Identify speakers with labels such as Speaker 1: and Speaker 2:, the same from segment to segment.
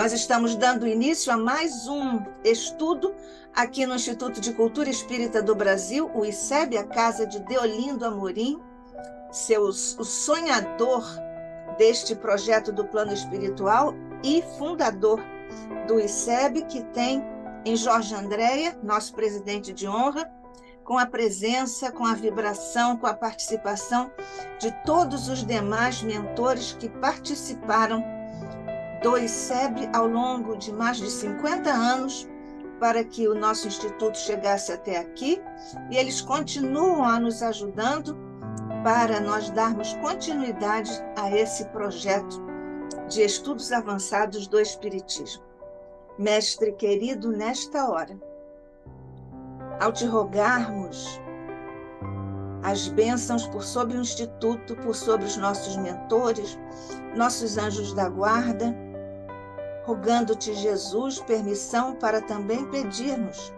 Speaker 1: Nós estamos dando início a mais um estudo aqui no Instituto de Cultura Espírita do Brasil, o ICEB, a casa de Deolindo Amorim, o sonhador deste projeto do plano espiritual e fundador do ICEB, que tem em Jorge Andréia, nosso presidente de honra, com a presença, com a vibração, com a participação de todos os demais mentores que participaram do ICEB ao longo de mais de 50 anos para que o nosso instituto chegasse até aqui, e eles continuam a nos ajudando para nós darmos continuidade a esse projeto de estudos avançados do Espiritismo. Mestre querido, nesta hora, ao te rogarmos as bênçãos por sobre o Instituto, por sobre os nossos mentores, nossos anjos da guarda, rogando-te, Jesus, permissão para também pedirmos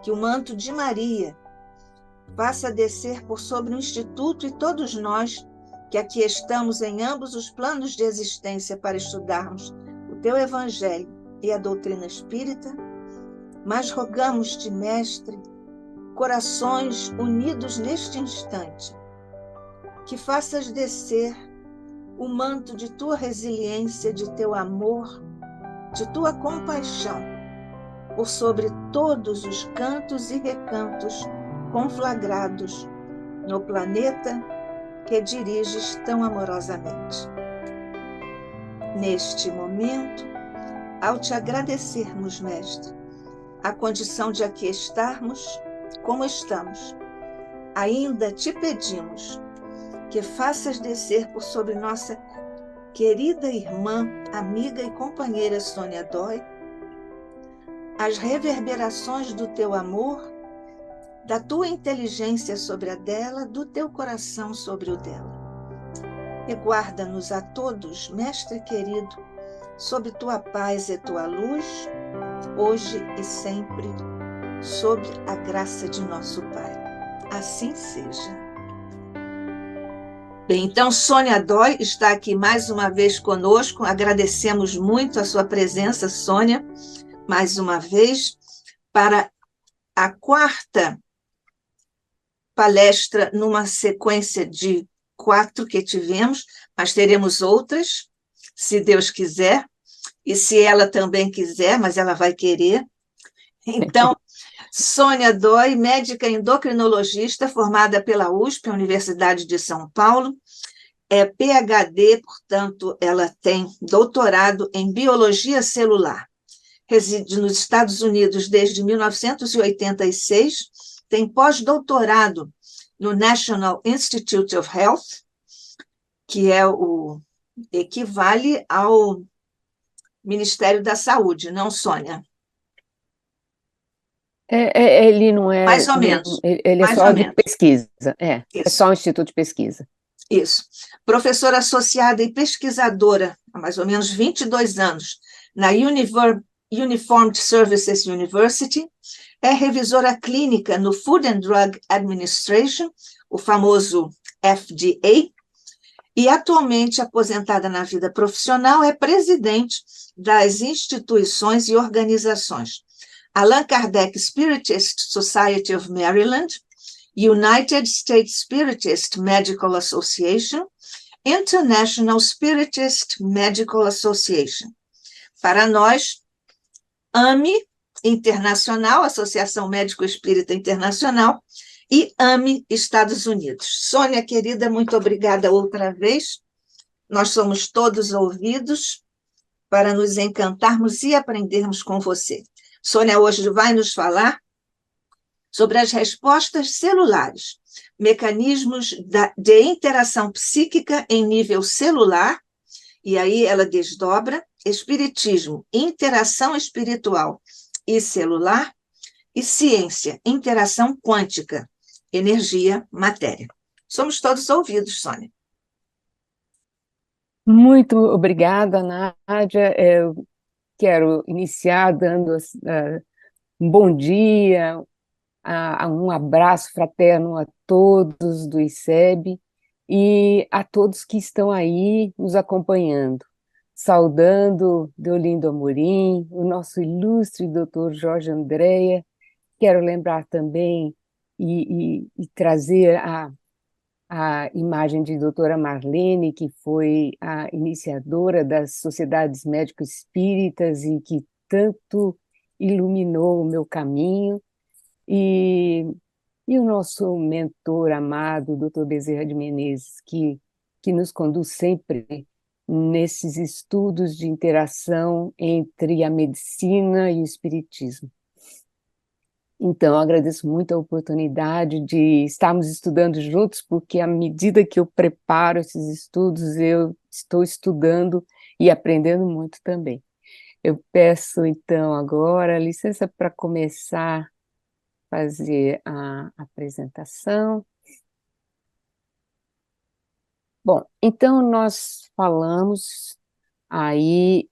Speaker 1: que o manto de Maria faça descer por sobre o Instituto e todos nós que aqui estamos em ambos os planos de existência para estudarmos o teu Evangelho e a doutrina espírita, mas rogamos-te, Mestre, corações unidos neste instante, que faças descer o manto de tua resiliência, de teu amor, de tua compaixão, por sobre todos os cantos e recantos conflagrados no planeta que diriges tão amorosamente. Neste momento, ao te agradecermos, Mestre, a condição de aqui estarmos como estamos, ainda te pedimos que faças descer por sobre nossa querida irmã, amiga e companheira Sônia Dói, as reverberações do teu amor, da tua inteligência sobre a dela, do teu coração sobre o dela. E guarda-nos a todos, Mestre querido, sob tua paz e tua luz, hoje e sempre, sob a graça de nosso Pai. Assim seja. Bem, então, Sônia Dói está aqui mais uma vez conosco. Agradecemos muito a sua presença, Sônia, mais uma vez, para a quarta palestra numa sequência de 4 que tivemos, mas teremos outras, se Deus quiser, e se ela também quiser, mas ela vai querer. Então, Sônia Dói, médica endocrinologista, formada pela USP, a Universidade de São Paulo, é PhD, portanto, ela tem doutorado em biologia celular. Reside nos Estados Unidos desde 1986, tem pós-doutorado no National Institute of Health, que é o equivale ao Ministério da Saúde, não, Sônia?
Speaker 2: Ele não é...
Speaker 1: Mais ou menos.
Speaker 2: Ele é só de pesquisa. É só um instituto de pesquisa.
Speaker 1: Isso. Professora associada e pesquisadora há mais ou menos 22 anos na Uniformed Services University, é revisora clínica no Food and Drug Administration, o famoso FDA, e atualmente aposentada na vida profissional, é presidente das instituições e organizações Allan Kardec Spiritist Society of Maryland, United States Spiritist Medical Association, International Spiritist Medical Association. Para nós, AME Internacional, Associação Médico Espírita Internacional, e AME Estados Unidos. Sônia, querida, muito obrigada outra vez. Nós somos todos ouvidos para nos encantarmos e aprendermos com você. Sônia hoje vai nos falar sobre as respostas celulares, mecanismos de interação psíquica em nível celular, e aí ela desdobra espiritismo, interação espiritual e celular, e ciência, interação quântica, energia, matéria. Somos todos ouvidos, Sônia.
Speaker 2: Muito obrigada, Nádia. Eu quero iniciar dando um bom dia, um abraço fraterno a todos do ICEB e a todos que estão aí nos acompanhando. saudando Deolindo Amorim, o nosso ilustre doutor Jorge Andréa. Quero lembrar também e trazer a imagem de doutora Marlene, que foi a iniciadora das sociedades médico-espíritas e que tanto iluminou o meu caminho, e, e o nosso mentor amado, doutor Bezerra de Menezes, que nos conduz sempre nesses estudos de interação entre a medicina e o espiritismo. Então, eu agradeço muito a oportunidade de estarmos estudando juntos, porque à medida que eu preparo esses estudos, eu estou estudando e aprendendo muito também. Eu peço, então, agora licença para começar a fazer a apresentação. Bom, então nós falamos aí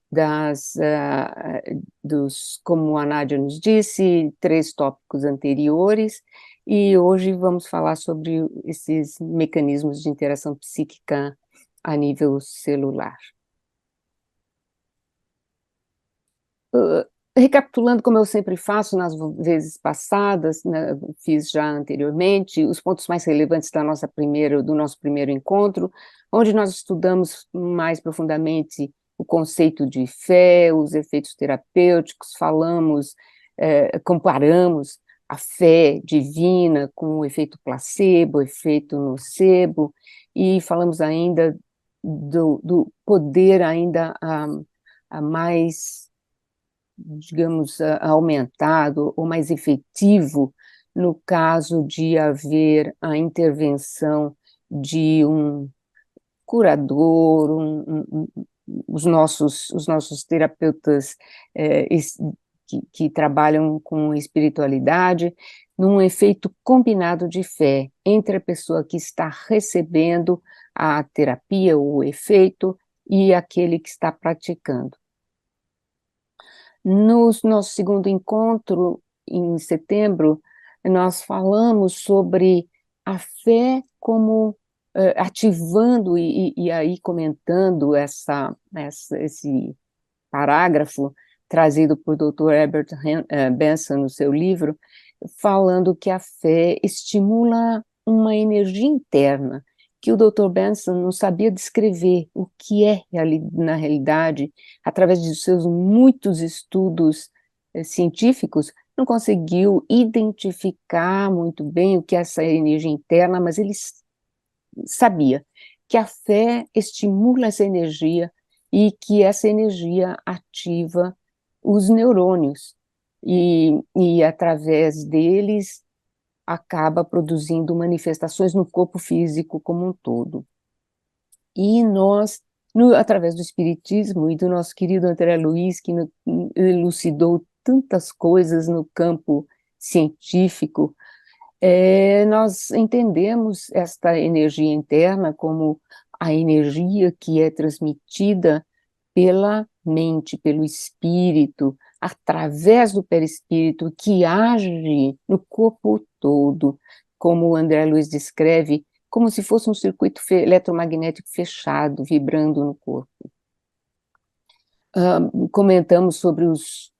Speaker 2: como a Nádia nos disse, 3 tópicos anteriores, e hoje vamos falar sobre esses mecanismos de interação psíquica a nível celular. Recapitulando, como eu sempre faço nas vezes passadas, né, fiz já anteriormente, os pontos mais relevantes do nosso primeiro encontro, onde nós estudamos mais profundamente o conceito de fé, os efeitos terapêuticos, comparamos a fé divina com o efeito placebo, o efeito nocebo, e falamos ainda do poder ainda a mais, digamos, aumentado ou mais efetivo no caso de haver a intervenção de um curador, os nossos terapeutas que trabalham com espiritualidade, num efeito combinado de fé entre a pessoa que está recebendo a terapia, o efeito, e aquele que está praticando. No nosso segundo encontro, em setembro, nós falamos sobre a fé como ativando e aí comentando esse parágrafo trazido por Dr. Herbert Benson no seu livro, falando que a fé estimula uma energia interna, que o Dr. Benson não sabia descrever o que é, na realidade, através de seus muitos estudos científicos, não conseguiu identificar muito bem o que é essa energia interna, mas ele sabia que a fé estimula essa energia e que essa energia ativa os neurônios e através deles acaba produzindo manifestações no corpo físico como um todo. E nós, através do Espiritismo e do nosso querido André Luiz, que elucidou tantas coisas no campo científico, nós entendemos esta energia interna como a energia que é transmitida pela mente, pelo espírito, através do perispírito, que age no corpo todo, como o André Luiz descreve, como se fosse um circuito eletromagnético fechado, vibrando no corpo. Comentamos sobre os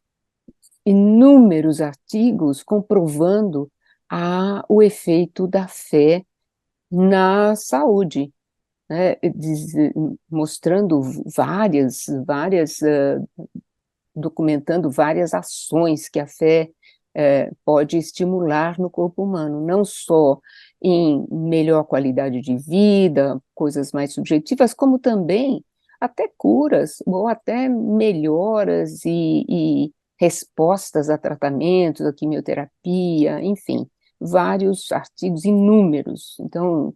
Speaker 2: inúmeros artigos comprovando o efeito da fé na saúde, né, mostrando documentando várias ações que a fé pode estimular no corpo humano, não só em melhor qualidade de vida, coisas mais subjetivas, como também até curas, ou até melhoras e respostas a tratamentos, a quimioterapia, enfim, vários artigos inúmeros. Então,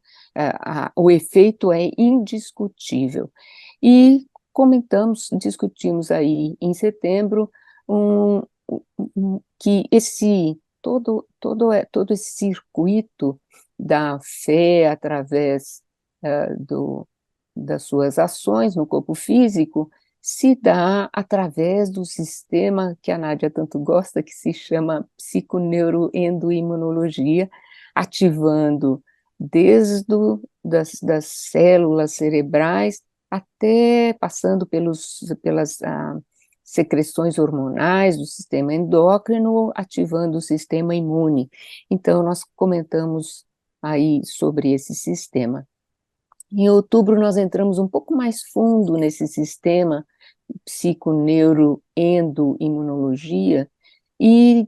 Speaker 2: o efeito é indiscutível. E discutimos aí em setembro que todo esse circuito da fé através das suas ações no corpo físico se dá através do sistema que a Nádia tanto gosta, que se chama psiconeuroendoimunologia, ativando desde das células cerebrais até passando pelas secreções hormonais do sistema endócrino, ativando o sistema imune. Então, nós comentamos aí sobre esse sistema. Em outubro, nós entramos um pouco mais fundo nesse sistema psico-neuro-endo-imunologia e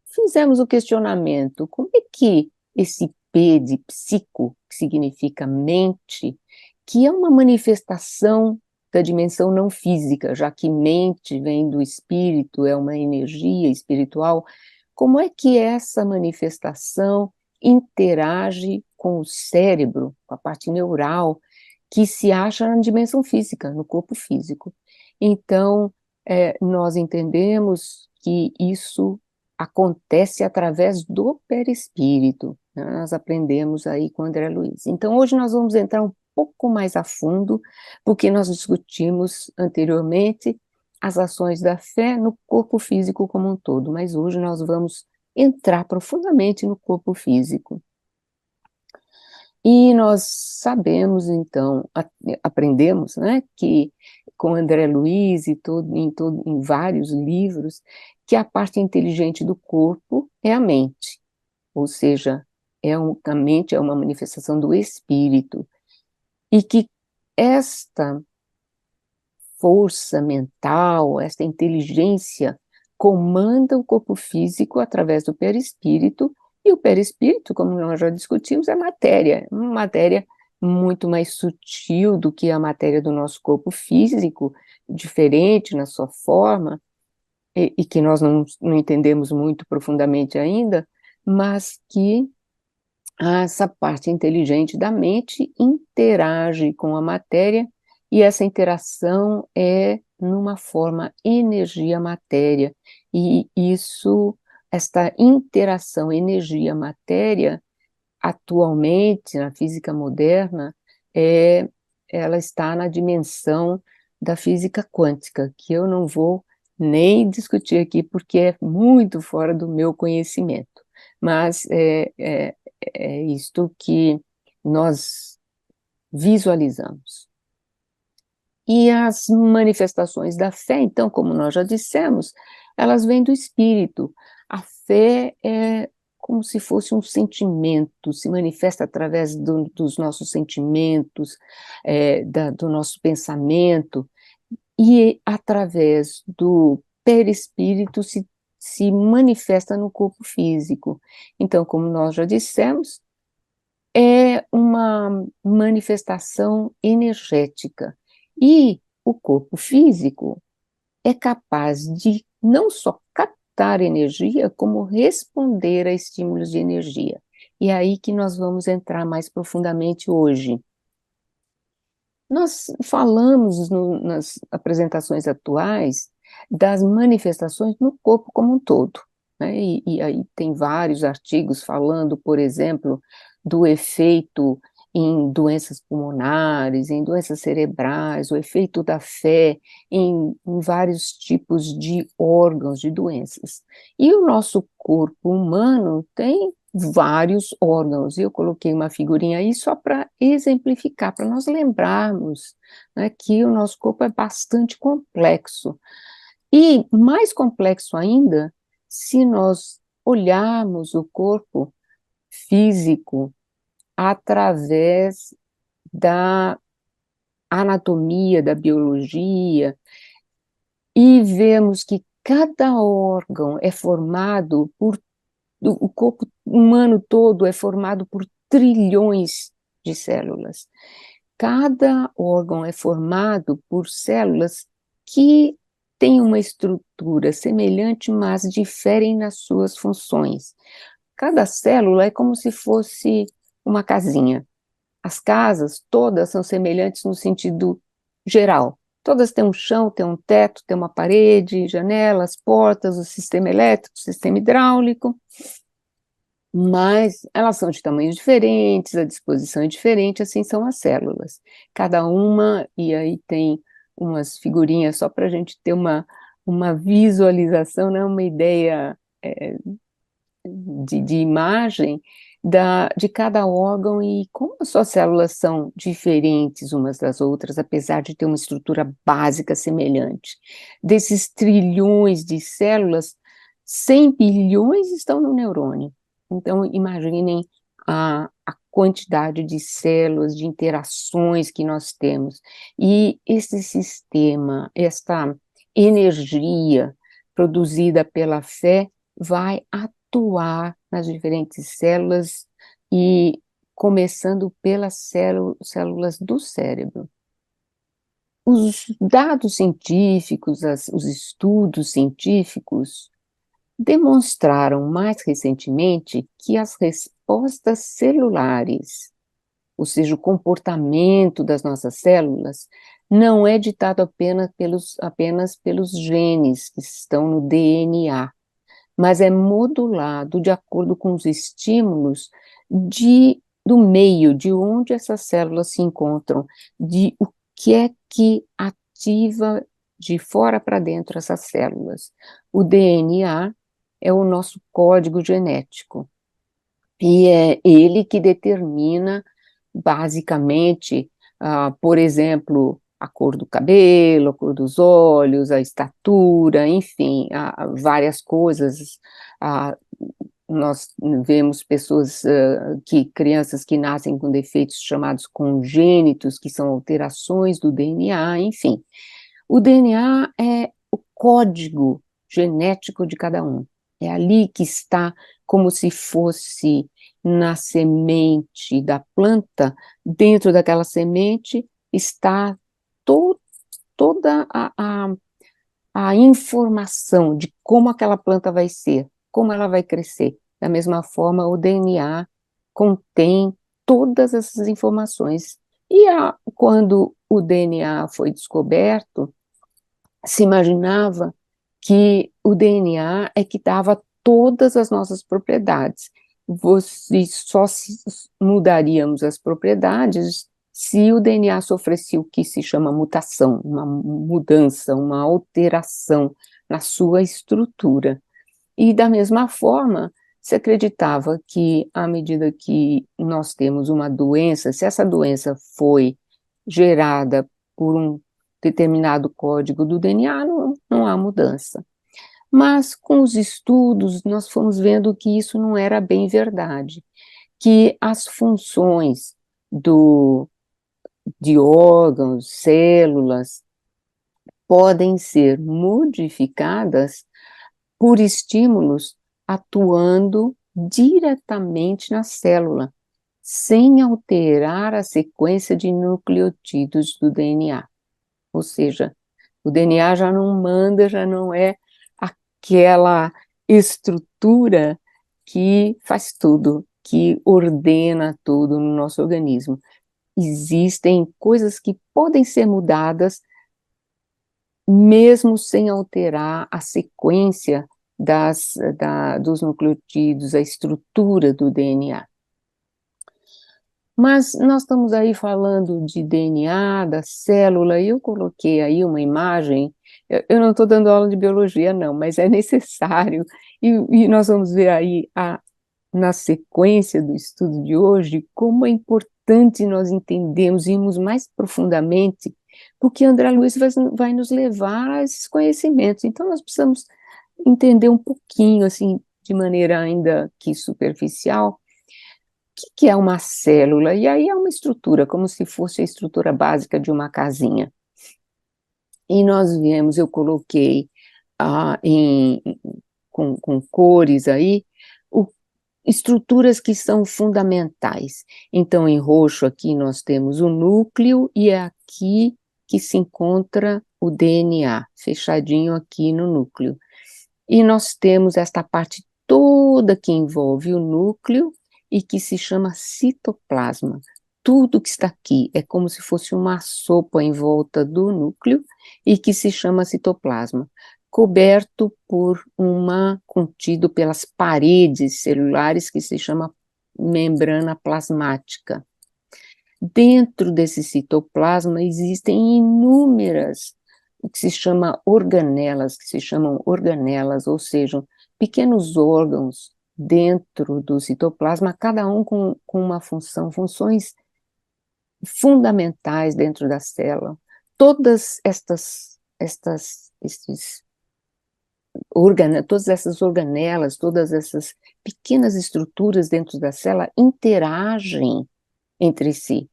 Speaker 2: fizemos o questionamento: como é que esse P de psico, que significa mente, que é uma manifestação da dimensão não física, já que mente vem do espírito, é uma energia espiritual, como é que essa manifestação interage com o cérebro, com a parte neural, que se acha na dimensão física, no corpo físico? Então, nós entendemos que isso acontece através do perispírito, né? Nós aprendemos aí com André Luiz. Então, hoje nós vamos entrar um pouco mais a fundo, porque nós discutimos anteriormente as ações da fé no corpo físico como um todo, mas hoje nós vamos entrar profundamente no corpo físico. E nós sabemos, então, aprendemos, né, que com André Luiz e em vários livros, que a parte inteligente do corpo é a mente, ou seja, a mente é uma manifestação do espírito, e que esta força mental, esta inteligência, comanda o corpo físico através do perispírito, e o perispírito, como nós já discutimos, é matéria, uma matéria muito mais sutil do que a matéria do nosso corpo físico, diferente na sua forma, e que nós não entendemos muito profundamente ainda, mas que essa parte inteligente da mente interage com a matéria, e essa interação é numa forma energia-matéria, e esta interação energia-matéria, atualmente, na física moderna, ela está na dimensão da física quântica, que eu não vou nem discutir aqui, porque é muito fora do meu conhecimento, mas é isto que nós visualizamos. E as manifestações da fé, então, como nós já dissemos, elas vêm do espírito. A fé é como se fosse um sentimento, se manifesta através dos nossos sentimentos, do nosso pensamento, e através do perispírito se manifesta no corpo físico. Então, como nós já dissemos, é uma manifestação energética. E o corpo físico é capaz de não só captar energia, como responder a estímulos de energia. E é aí que nós vamos entrar mais profundamente hoje. Nós falamos nas apresentações atuais das manifestações no corpo como um todo, né? E aí tem vários artigos falando, por exemplo, do efeito em doenças pulmonares, em doenças cerebrais, o efeito da fé em vários tipos de órgãos, de doenças. E o nosso corpo humano tem vários órgãos, e eu coloquei uma figurinha aí só para exemplificar, para nós lembrarmos, né, que o nosso corpo é bastante complexo, e mais complexo ainda, se nós olharmos o corpo físico através da anatomia, da biologia, e vemos que cada órgão é formado por o corpo humano todo é formado por trilhões de células. Cada órgão é formado por células que têm uma estrutura semelhante, mas diferem nas suas funções. Cada célula é como se fosse uma casinha. As casas todas são semelhantes no sentido geral. Todas têm um chão, têm um teto, têm uma parede, janelas, portas, o sistema elétrico, o sistema hidráulico, mas elas são de tamanhos diferentes, a disposição é diferente, assim são as células. Cada uma, e aí tem umas figurinhas só para a gente ter uma visualização, né, uma ideia de imagem de cada órgão e como as suas células são diferentes umas das outras, apesar de ter uma estrutura básica semelhante. Desses trilhões de células, 100 bilhões estão no neurônio. Então, imaginem a quantidade de células, de interações que nós temos. E esse sistema, esta energia produzida pela fé, vai atuar nas diferentes células e começando pelas células do cérebro. Os dados científicos, os estudos científicos demonstraram mais recentemente que as respostas celulares, ou seja, o comportamento das nossas células, não é ditado apenas pelos genes que estão no DNA, mas é modulado de acordo com os estímulos do meio, de onde essas células se encontram, de o que é que ativa de fora para dentro essas células. O DNA é o nosso código genético, e é ele que determina, basicamente, por exemplo, a cor do cabelo, a cor dos olhos, a estatura, enfim, várias coisas. Nós vemos crianças que nascem com defeitos chamados congênitos, que são alterações do DNA, enfim. O DNA é o código genético de cada um. É ali que está, como se fosse na semente da planta, dentro daquela semente está toda a informação de como aquela planta vai ser, como ela vai crescer. Da mesma forma, o DNA contém todas essas informações. E quando o DNA foi descoberto, se imaginava que o DNA é que dava todas as nossas propriedades. Só mudaríamos as propriedades se o DNA sofresse o que se chama mutação, uma mudança, uma alteração na sua estrutura. E da mesma forma, se acreditava que à medida que nós temos uma doença, se essa doença foi gerada por um determinado código do DNA, não há mudança. Mas com os estudos, nós fomos vendo que isso não era bem verdade, que as funções de órgãos, células, podem ser modificadas por estímulos atuando diretamente na célula, sem alterar a sequência de nucleotídeos do DNA. Ou seja, o DNA já não manda, já não é aquela estrutura que faz tudo, que ordena tudo no nosso organismo. Existem coisas que podem ser mudadas, mesmo sem alterar a sequência dos nucleotídeos, a estrutura do DNA. Mas nós estamos aí falando de DNA, da célula, e eu coloquei aí uma imagem, eu não estou dando aula de biologia não, mas é necessário, e nós vamos ver aí na sequência do estudo de hoje, como é importante nós entendermos, irmos mais profundamente, porque André Luiz vai nos levar a esses conhecimentos, então nós precisamos entender um pouquinho, assim, de maneira ainda que superficial, o que é uma célula? E aí é uma estrutura, como se fosse a estrutura básica de uma casinha. E nós vemos, eu coloquei com cores aí, estruturas que são fundamentais. Então, em roxo aqui nós temos o núcleo e é aqui que se encontra o DNA, fechadinho aqui no núcleo. E nós temos esta parte toda que envolve o núcleo e que se chama citoplasma. Tudo que está aqui é como se fosse uma sopa em volta do núcleo e que se chama citoplasma, coberto contido pelas paredes celulares que se chama membrana plasmática. Dentro desse citoplasma existem inúmeras, o que se chama organelas, ou seja, pequenos órgãos dentro do citoplasma, cada um com uma funções fundamentais dentro da célula. Todas todas essas organelas, todas essas pequenas estruturas dentro da célula interagem entre si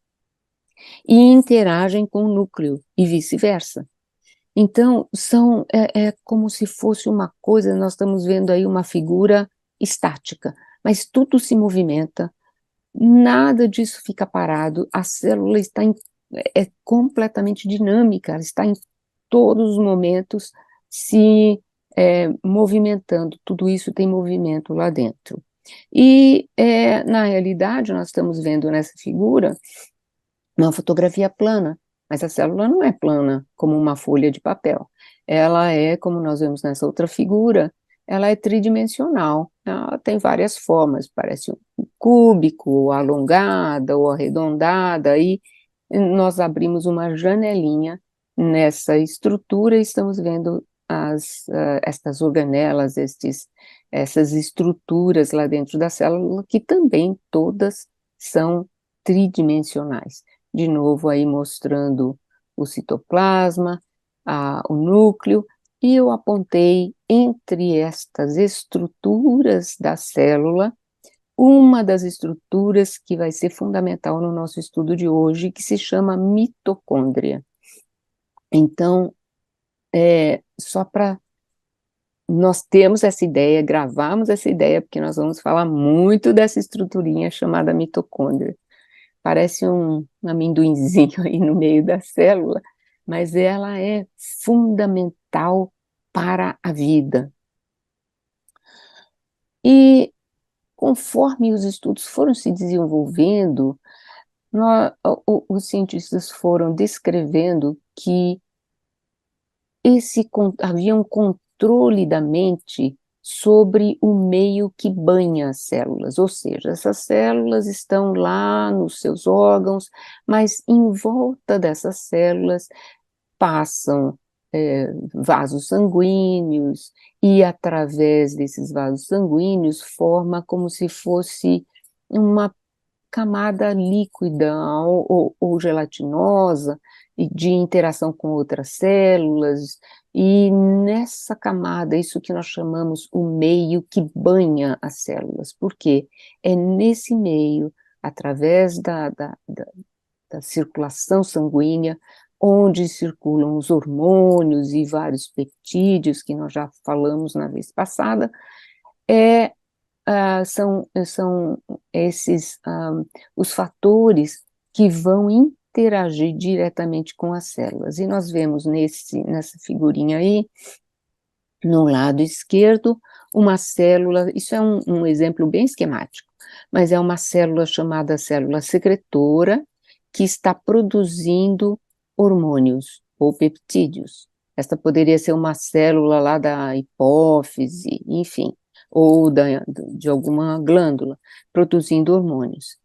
Speaker 2: e interagem com o núcleo e vice-versa. Então, é como se fosse uma coisa, nós estamos vendo aí uma figura estática, mas tudo se movimenta, nada disso fica parado, a célula é completamente dinâmica, ela está em todos os momentos se movimentando, tudo isso tem movimento lá dentro. E, na realidade, nós estamos vendo nessa figura uma fotografia plana, mas a célula não é plana como uma folha de papel. Ela é, como nós vemos nessa outra figura, ela é tridimensional. Ela tem várias formas, parece um cúbico, ou alongada, ou arredondada, e nós abrimos uma janelinha nessa estrutura e estamos vendo estas organelas, essas estruturas lá dentro da célula, que também todas são tridimensionais. De novo aí mostrando o citoplasma, o núcleo, e eu apontei entre estas estruturas da célula, uma das estruturas que vai ser fundamental no nosso estudo de hoje, que se chama mitocôndria. Então, só para nós temos essa ideia, gravamos essa ideia, porque nós vamos falar muito dessa estruturinha chamada mitocôndria. Parece um amendoinzinho aí no meio da célula, mas ela é fundamental para a vida. E conforme os estudos foram se desenvolvendo, os cientistas foram descrevendo que havia um controle da mente sobre o meio que banha as células, ou seja, essas células estão lá nos seus órgãos, mas em volta dessas células passam vasos sanguíneos, e através desses vasos sanguíneos forma como se fosse uma camada líquida ou gelatinosa, e de interação com outras células, e nessa camada, isso que nós chamamos o meio que banha as células, porque é nesse meio, através da circulação sanguínea, onde circulam os hormônios e vários peptídeos, que nós já falamos na vez passada, são esses os fatores que vão interagir diretamente com as células. E nós vemos nessa figurinha aí, no lado esquerdo, uma célula, isso é um exemplo bem esquemático, mas é uma célula chamada célula secretora, que está produzindo hormônios ou peptídeos. Esta poderia ser uma célula lá da hipófise, enfim, ou de alguma glândula, produzindo hormônios,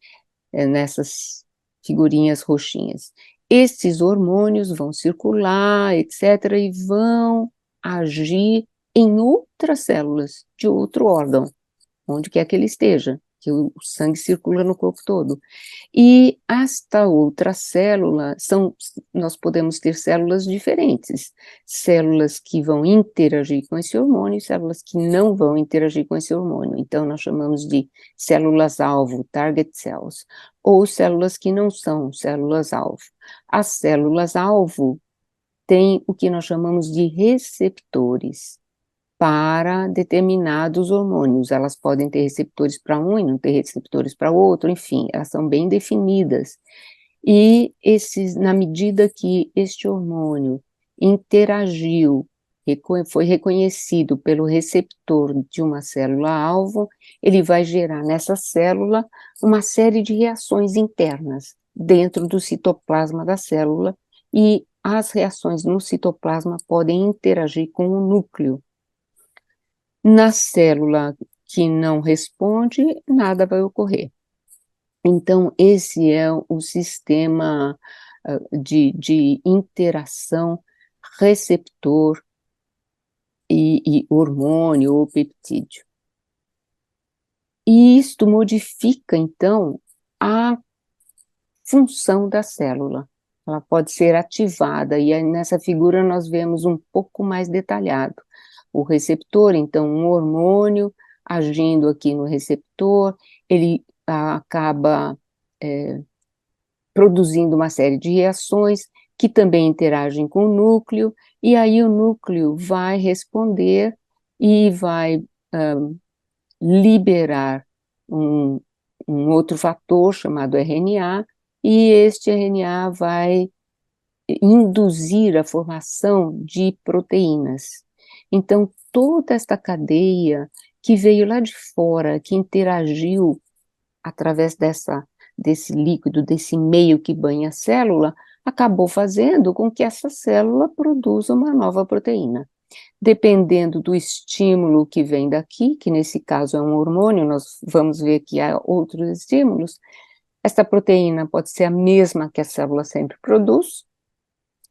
Speaker 2: nessas figurinhas roxinhas. Esses hormônios vão circular, etc., e vão agir em outras células de outro órgão, onde quer que ele esteja, que o sangue circula no corpo todo. E esta outra célula, nós podemos ter células diferentes, células que vão interagir com esse hormônio e células que não vão interagir com esse hormônio. Então, nós chamamos de células-alvo, target cells, ou células que não são células-alvo. As células-alvo têm o que nós chamamos de receptores para determinados hormônios. Elas podem ter receptores para um e não ter receptores para outro, enfim, elas são bem definidas. E na medida que este hormônio interagiu, foi reconhecido pelo receptor de uma célula-alvo, ele vai gerar nessa célula uma série de reações internas dentro do citoplasma da célula, e as reações no citoplasma podem interagir com o núcleo. Na célula que não responde, nada vai ocorrer. Então, esse é o sistema de interação receptor e hormônio ou peptídeo. E isto modifica, então, a função da célula. Ela pode ser ativada, e aí nessa figura nós vemos um pouco mais detalhado. O receptor, então, um hormônio agindo aqui no receptor, ele acaba produzindo uma série de reações que também interagem com o núcleo, e aí o núcleo vai responder e vai liberar um, um outro fator chamado RNA, e este RNA vai induzir a formação de proteínas. Então, toda esta cadeia que veio lá de fora, que interagiu através desse líquido, desse meio que banha a célula, acabou fazendo com que essa célula produza uma nova proteína. Dependendo do estímulo que vem daqui, que nesse caso é um hormônio, nós vamos ver que há outros estímulos, essa proteína pode ser a mesma que a célula sempre produz,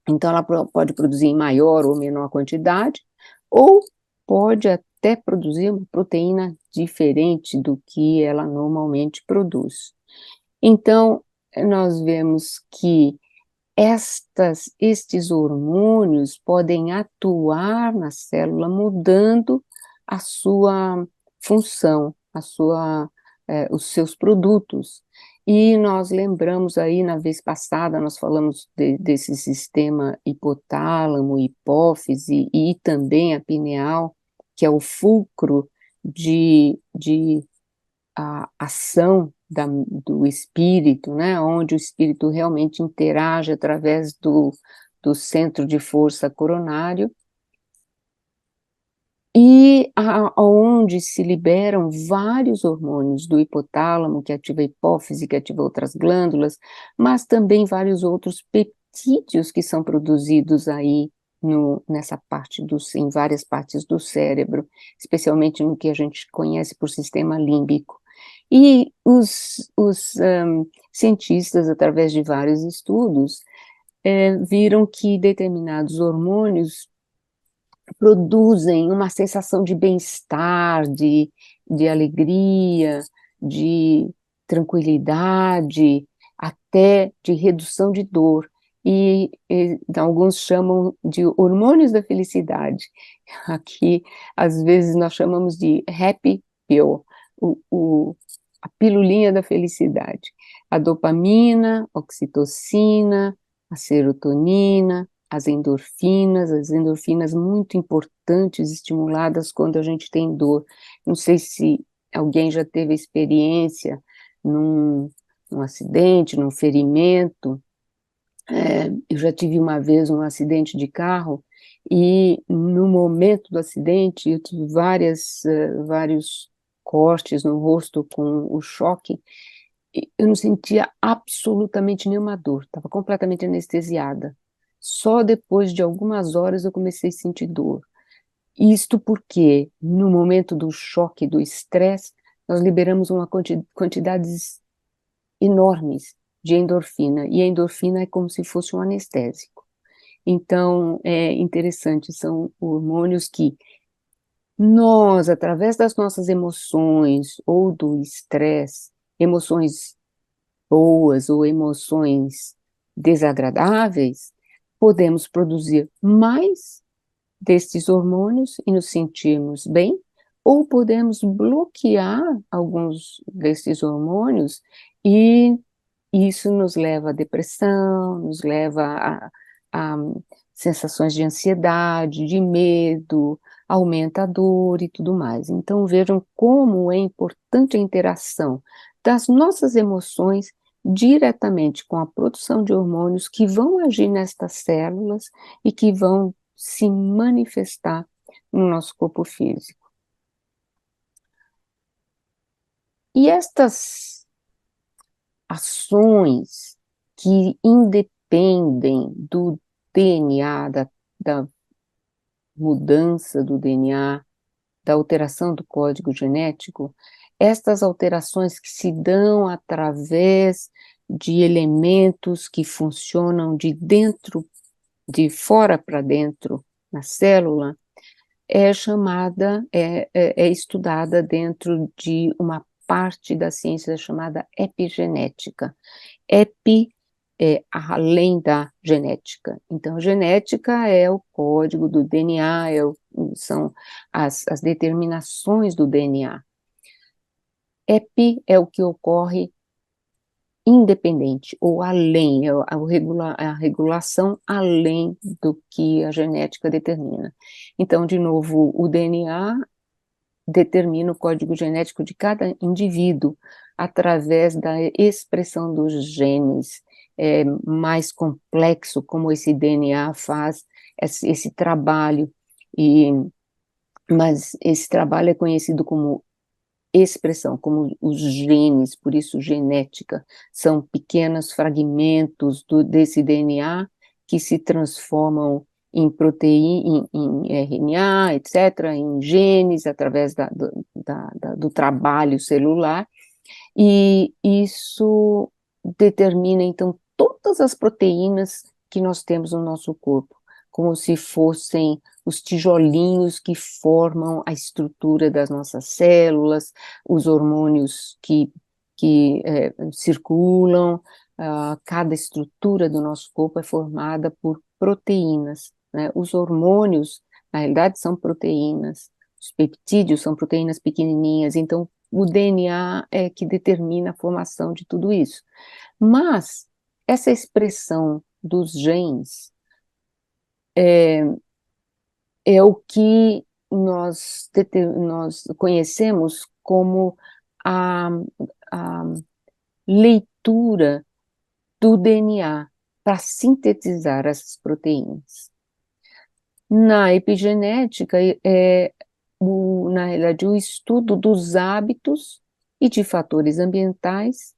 Speaker 2: então ela pode produzir em maior ou menor quantidade, ou pode até produzir uma proteína diferente do que ela normalmente produz. Então, nós vemos que estes hormônios podem atuar na célula, mudando a sua função, os seus produtos. E nós lembramos aí, na vez passada, nós falamos desse sistema hipotálamo, hipófise e também a pineal, que é o fulcro de a ação do espírito, né, onde o espírito realmente interage através do centro de força coronário, e onde se liberam vários hormônios do hipotálamo, que ativa a hipófise, que ativa outras glândulas, mas também vários outros peptídeos que são produzidos aí nessa parte em várias partes do cérebro, especialmente no que a gente conhece por sistema límbico. E os cientistas, através de vários estudos, viram que determinados hormônios produzem uma sensação de bem-estar, de alegria, de tranquilidade, até de redução de dor. E alguns chamam de hormônios da felicidade. Aqui, às vezes, nós chamamos de happy pill, a pilulinha da felicidade. A dopamina, oxitocina, a serotonina, as endorfinas muito importantes, estimuladas quando a gente tem dor. Não sei se alguém já teve experiência num acidente, num ferimento. Eu já tive uma vez um acidente de carro, e no momento do acidente eu tive vários cortes no rosto com o choque, e eu não sentia absolutamente nenhuma dor, estava completamente anestesiada. Só depois de algumas horas eu comecei a sentir dor. Isto porque, no momento do choque, do estresse, nós liberamos uma quantidades enormes de endorfina, e a endorfina é como se fosse um anestésico. Então, é interessante, são hormônios que nós, através das nossas emoções ou do estresse, emoções boas ou emoções desagradáveis, podemos produzir mais destes hormônios e nos sentirmos bem, ou podemos bloquear alguns destes hormônios, e isso nos leva à depressão, nos leva a sensações de ansiedade, de medo, aumenta a dor e tudo mais. Então vejam como é importante a interação das nossas emoções diretamente com a produção de hormônios que vão agir nestas células e que vão se manifestar no nosso corpo físico. E estas ações que independem do DNA, da mudança do DNA, da alteração do código genético, estas alterações que se dão através de elementos que funcionam de fora para dentro na célula, é estudada dentro de uma parte da ciência chamada epigenética. Epi é além da genética. Então, genética é o código do DNA, são as determinações do DNA. Epi é o que ocorre independente, ou além, é a regulação além do que a genética determina. Então, de novo, o DNA determina o código genético de cada indivíduo através da expressão dos genes. É mais complexo como esse DNA faz esse trabalho, mas esse trabalho é conhecido como expressão, como os genes, por isso genética, são pequenos fragmentos desse DNA que se transformam em proteína, em RNA, etc., em genes, através do trabalho celular, e isso determina, então, todas as proteínas que nós temos no nosso corpo, como se fossem os tijolinhos que formam a estrutura das nossas células, os hormônios que circulam, cada estrutura do nosso corpo é formada por proteínas, né? Os hormônios, na realidade, são proteínas, os peptídeos são proteínas pequenininhas, então o DNA é que determina a formação de tudo isso. Mas essa expressão dos genes é o que nós conhecemos como a, a leitura do DNA para sintetizar essas proteínas. Na epigenética, na realidade, o estudo dos hábitos e de fatores ambientais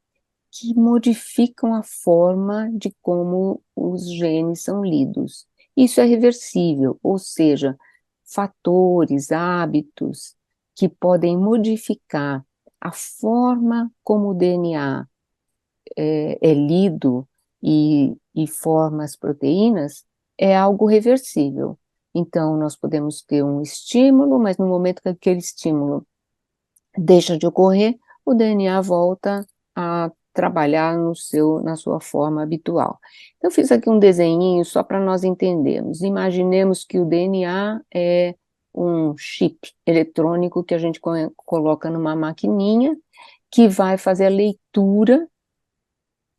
Speaker 2: que modificam a forma de como os genes são lidos. Isso é reversível, ou seja, fatores, hábitos que podem modificar a forma como o DNA é lido e forma as proteínas, é algo reversível. Então, nós podemos ter um estímulo, mas no momento que aquele estímulo deixa de ocorrer, o DNA volta a trabalhar na sua forma habitual. Então, eu fiz aqui um desenhinho só para nós entendermos. Imaginemos que o DNA é um chip eletrônico que a gente coloca numa maquininha que vai fazer a leitura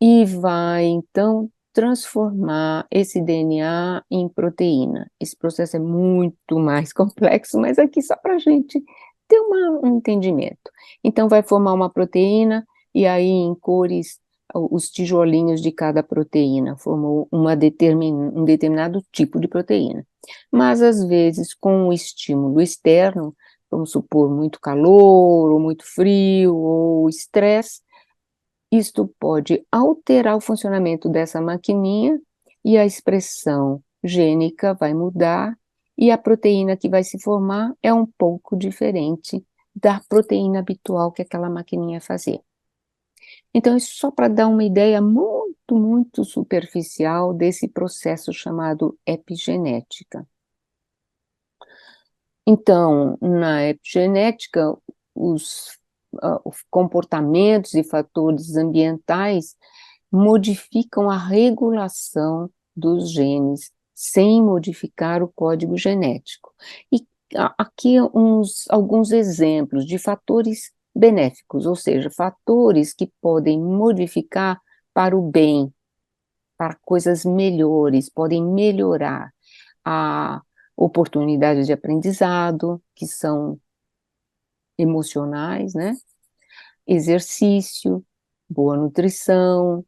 Speaker 2: e vai, então, transformar esse DNA em proteína. Esse processo é muito mais complexo, mas aqui só para a gente ter um entendimento. Então, vai formar uma proteína, e aí em cores, os tijolinhos de cada proteína formou um determinado tipo de proteína. Mas, às vezes, com um estímulo externo, vamos supor, muito calor, ou muito frio, ou estresse, isto pode alterar o funcionamento dessa maquininha e a expressão gênica vai mudar e a proteína que vai se formar é um pouco diferente da proteína habitual que aquela maquininha fazia. Então, isso só para dar uma ideia muito, muito superficial desse processo chamado epigenética. Então, na epigenética, os comportamentos e fatores ambientais modificam a regulação dos genes, sem modificar o código genético. E aqui alguns exemplos de fatores benéficos, ou seja, fatores que podem modificar para o bem, para coisas melhores, podem melhorar a oportunidade de aprendizado, que são emocionais, né? Exercício, boa nutrição,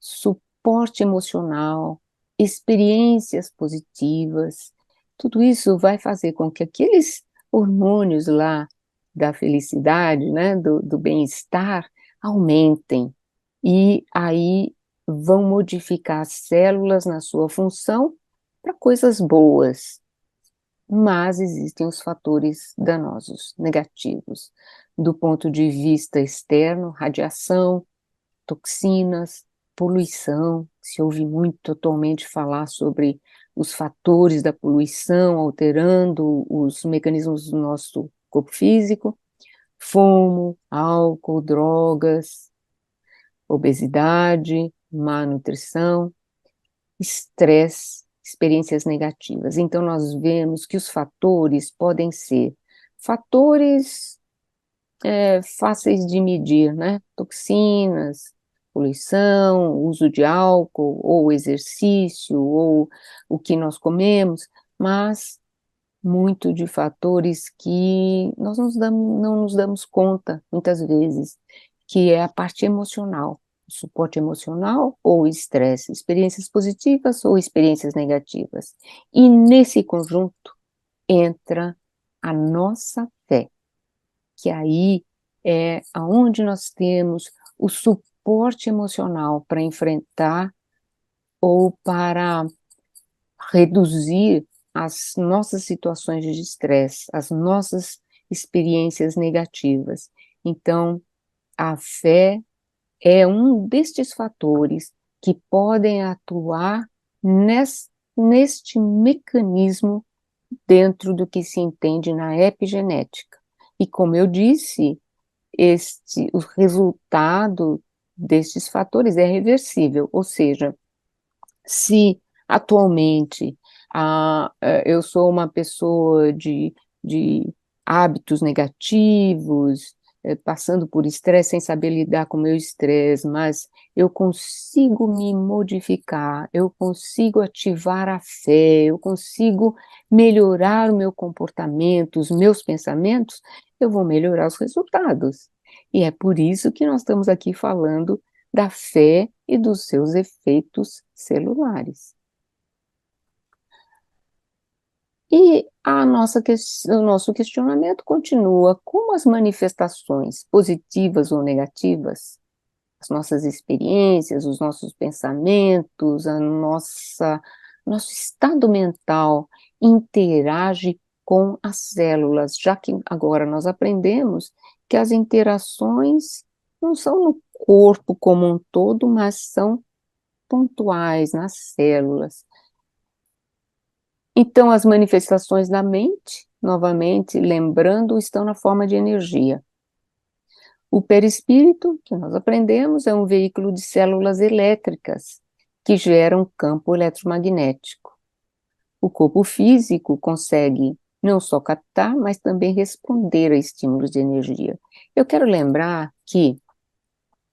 Speaker 2: suporte emocional, experiências positivas, tudo isso vai fazer com que aqueles hormônios lá da felicidade, né, do bem-estar, aumentem, e aí vão modificar as células na sua função para coisas boas, mas existem os fatores danosos, negativos, do ponto de vista externo, radiação, toxinas, poluição. Se ouve muito atualmente falar sobre os fatores da poluição alterando os mecanismos do nosso corpo físico, fumo, álcool, drogas, obesidade, má nutrição, estresse, experiências negativas. Então, nós vemos que os fatores podem ser fatores fáceis de medir, né? Toxinas, poluição, uso de álcool, ou exercício, ou o que nós comemos, mas muito de fatores que nós não nos damos conta, muitas vezes, que é a parte emocional, suporte emocional ou estresse, experiências positivas ou experiências negativas. E nesse conjunto entra a nossa fé, que aí é aonde nós temos o suporte emocional para enfrentar ou para reduzir as nossas situações de estresse, as nossas experiências negativas. Então, a fé é um destes fatores que podem atuar neste mecanismo dentro do que se entende na epigenética. E como eu disse, o resultado destes fatores é reversível, ou seja, se atualmente eu sou uma pessoa de hábitos negativos, passando por estresse sem saber lidar com o meu estresse, mas eu consigo me modificar, eu consigo ativar a fé, eu consigo melhorar o meu comportamento, os meus pensamentos, eu vou melhorar os resultados. E é por isso que nós estamos aqui falando da fé e dos seus efeitos celulares. E o nosso questionamento continua: como as manifestações positivas ou negativas, as nossas experiências, os nossos pensamentos, nosso estado mental interage com as células, já que agora nós aprendemos que as interações não são no corpo como um todo, mas são pontuais nas células. Então, as manifestações da mente, novamente, lembrando, estão na forma de energia. O perispírito, que nós aprendemos, é um veículo de células elétricas que geram campo eletromagnético. O corpo físico consegue não só captar, mas também responder a estímulos de energia. Eu quero lembrar que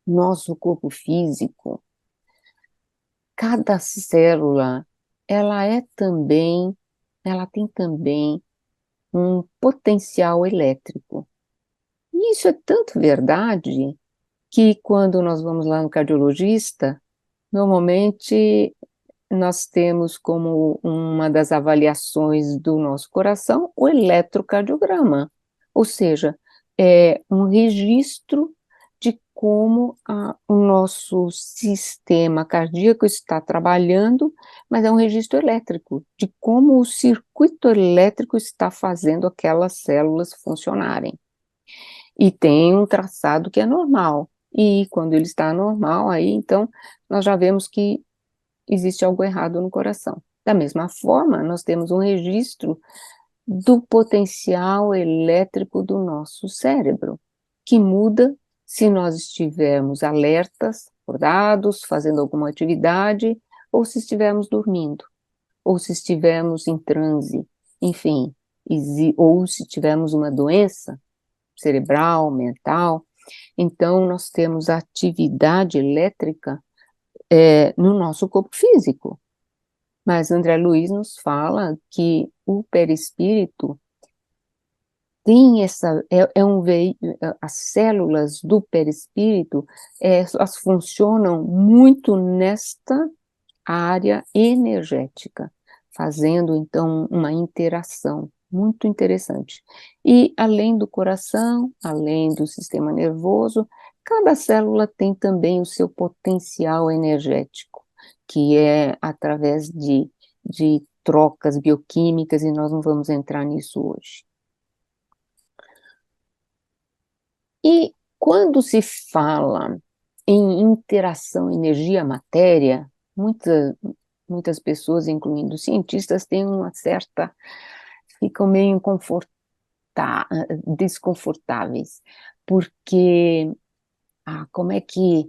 Speaker 2: nosso corpo físico, cada célula, ela tem também um potencial elétrico. E isso é tanto verdade que quando nós vamos lá no cardiologista, normalmente nós temos como uma das avaliações do nosso coração o eletrocardiograma, ou seja, é um registro de como o nosso sistema cardíaco está trabalhando, mas é um registro elétrico, de como o circuito elétrico está fazendo aquelas células funcionarem. E tem um traçado que é normal, e quando ele está normal, aí então nós já vemos que existe algo errado no coração. Da mesma forma, nós temos um registro do potencial elétrico do nosso cérebro, que muda se nós estivermos alertas, acordados, fazendo alguma atividade, ou se estivermos dormindo, ou se estivermos em transe, enfim, ou se tivermos uma doença cerebral, mental. Então, nós temos atividade elétrica no nosso corpo físico. Mas André Luiz nos fala que o perispírito tem as células do perispírito, elas funcionam muito nesta área energética, fazendo então uma interação muito interessante. E além do coração, além do sistema nervoso, cada célula tem também o seu potencial energético, que é através de trocas bioquímicas, e nós não vamos entrar nisso hoje. E quando se fala em interação energia-matéria, muitas pessoas, incluindo cientistas, têm ficam meio tá, desconfortáveis, porque como é que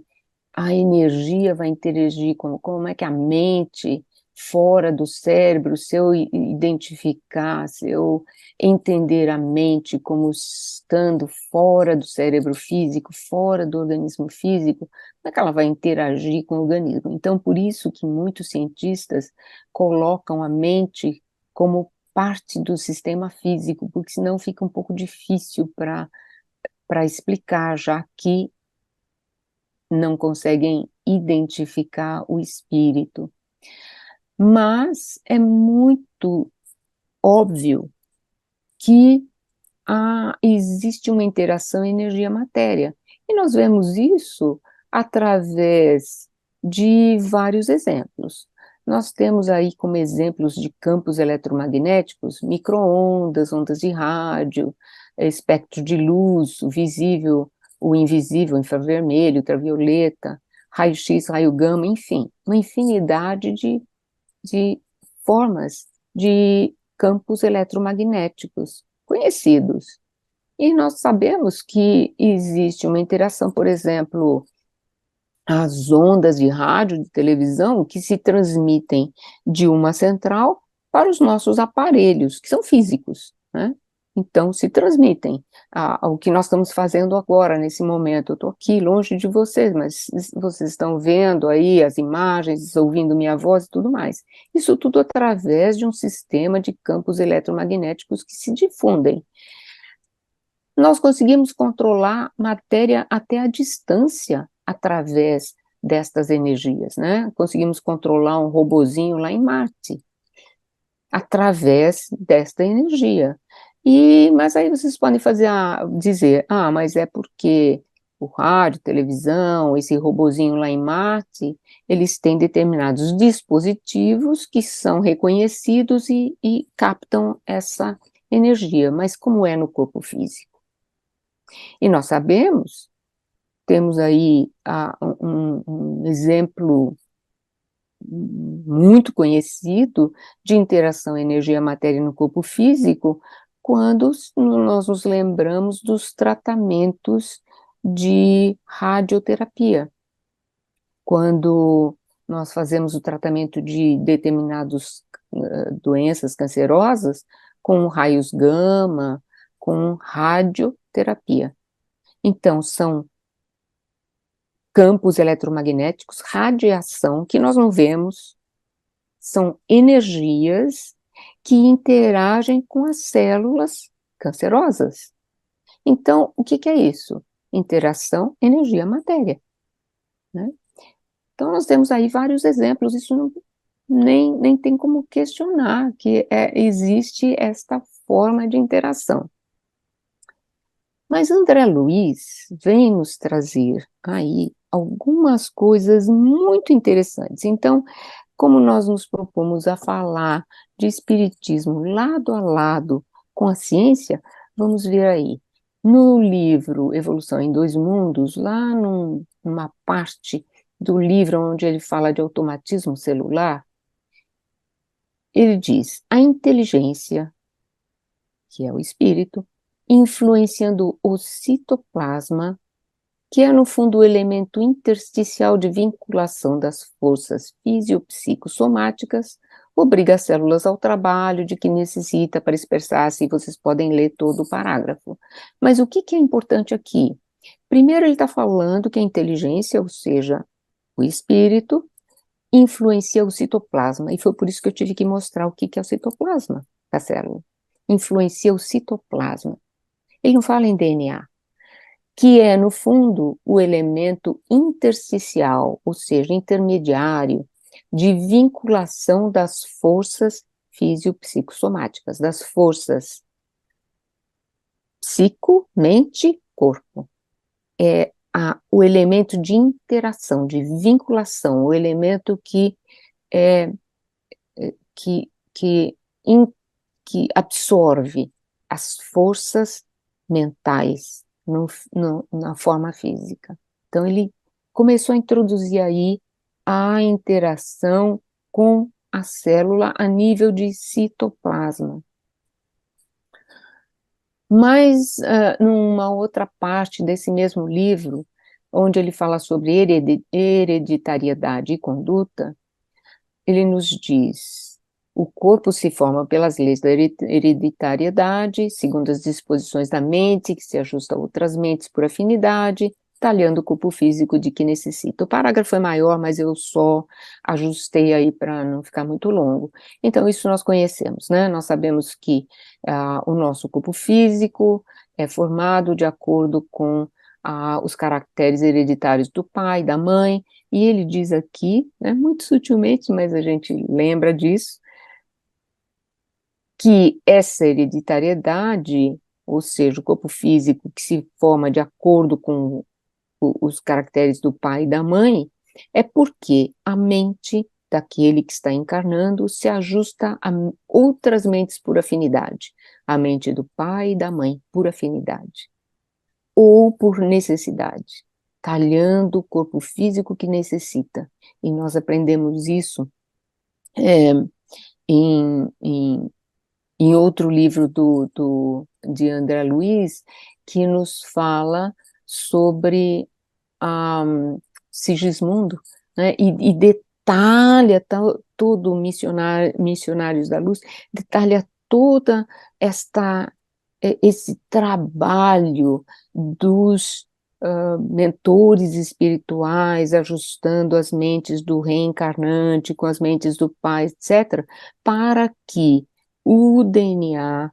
Speaker 2: a energia vai interagir, como é que a mente fora do cérebro, se eu identificar, se eu entender a mente como estando fora do cérebro físico, fora do organismo físico, como é que ela vai interagir com o organismo? Então, por isso que muitos cientistas colocam a mente como parte do sistema físico, porque senão fica um pouco difícil para explicar, já que não conseguem identificar o espírito. Mas é muito óbvio que existe uma interação energia-matéria. E nós vemos isso através de vários exemplos. Nós temos aí como exemplos de campos eletromagnéticos, micro-ondas, ondas de rádio, espectro de luz, o visível, o invisível, infravermelho, ultravioleta, raio-x, raio-gama, enfim, uma infinidade de formas de campos eletromagnéticos conhecidos. E nós sabemos que existe uma interação, por exemplo, as ondas de rádio, de televisão, que se transmitem de uma central para os nossos aparelhos, que são físicos, né? Então, se transmitem. O que nós estamos fazendo agora, nesse momento, eu estou aqui longe de vocês, mas vocês estão vendo aí as imagens, ouvindo minha voz e tudo mais. Isso tudo através de um sistema de campos eletromagnéticos que se difundem. Nós conseguimos controlar matéria até a distância através destas energias, né? Conseguimos controlar um robozinho lá em Marte através desta energia. Mas aí vocês podem dizer, mas é porque o rádio, televisão, esse robozinho lá em Marte, eles têm determinados dispositivos que são reconhecidos e captam essa energia, mas como é no corpo físico? E nós sabemos, temos aí um exemplo muito conhecido de interação energia-matéria no corpo físico, quando nós nos lembramos dos tratamentos de radioterapia. Quando nós fazemos o tratamento de determinadas doenças cancerosas com raios gama, com radioterapia. Então, são campos eletromagnéticos, radiação, que nós não vemos, são energias que interagem com as células cancerosas. Então, o que é isso? Interação, energia, matéria, né? Então, nós temos aí vários exemplos, isso nem tem como questionar que existe esta forma de interação. Mas André Luiz vem nos trazer aí algumas coisas muito interessantes. Então, como nós nos propomos a falar de espiritismo lado a lado com a ciência, vamos ver aí. No livro Evolução em Dois Mundos, lá numa parte do livro onde ele fala de automatismo celular, ele diz: a inteligência, que é o espírito, influenciando o citoplasma, que é, no fundo, o elemento intersticial de vinculação das forças fisiopsicossomáticas, obriga as células ao trabalho de que necessita para expressar-se, e vocês podem ler todo o parágrafo. Mas o que é importante aqui? Primeiro, ele está falando que a inteligência, ou seja, o espírito, influencia o citoplasma, e foi por isso que eu tive que mostrar o que é o citoplasma da célula. Influencia o citoplasma. Ele não fala em DNA, que é, no fundo, o elemento intersticial, ou seja, intermediário, de vinculação das forças fisiopsicossomáticas, das forças psico, mente, corpo. É o elemento de interação, de vinculação, o elemento que, que, que absorve as forças mentais na forma física. Então, ele começou a introduzir aí a interação com a célula a nível de citoplasma. Mas, numa outra parte desse mesmo livro, onde ele fala sobre hereditariedade e conduta, ele nos diz: o corpo se forma pelas leis da hereditariedade, segundo as disposições da mente, que se ajusta a outras mentes por afinidade, talhando o corpo físico de que necessita. O parágrafo é maior, mas eu só ajustei aí para não ficar muito longo. Então, isso nós conhecemos, né? Nós sabemos que o nosso corpo físico é formado de acordo com os caracteres hereditários do pai, da mãe, e ele diz aqui, né, muito sutilmente, mas a gente lembra disso, que essa hereditariedade, ou seja, o corpo físico que se forma de acordo com os caracteres do pai e da mãe, é porque a mente daquele que está encarnando se ajusta a outras mentes por afinidade, a mente do pai e da mãe por afinidade, ou por necessidade, talhando o corpo físico que necessita. E nós aprendemos isso é, em, em, em outro livro de André Luiz, que nos fala sobre Sigismundo, né, e detalha todo Missionários da Luz, detalha toda esse trabalho dos mentores espirituais, ajustando as mentes do reencarnante com as mentes do pai, etc., para que o DNA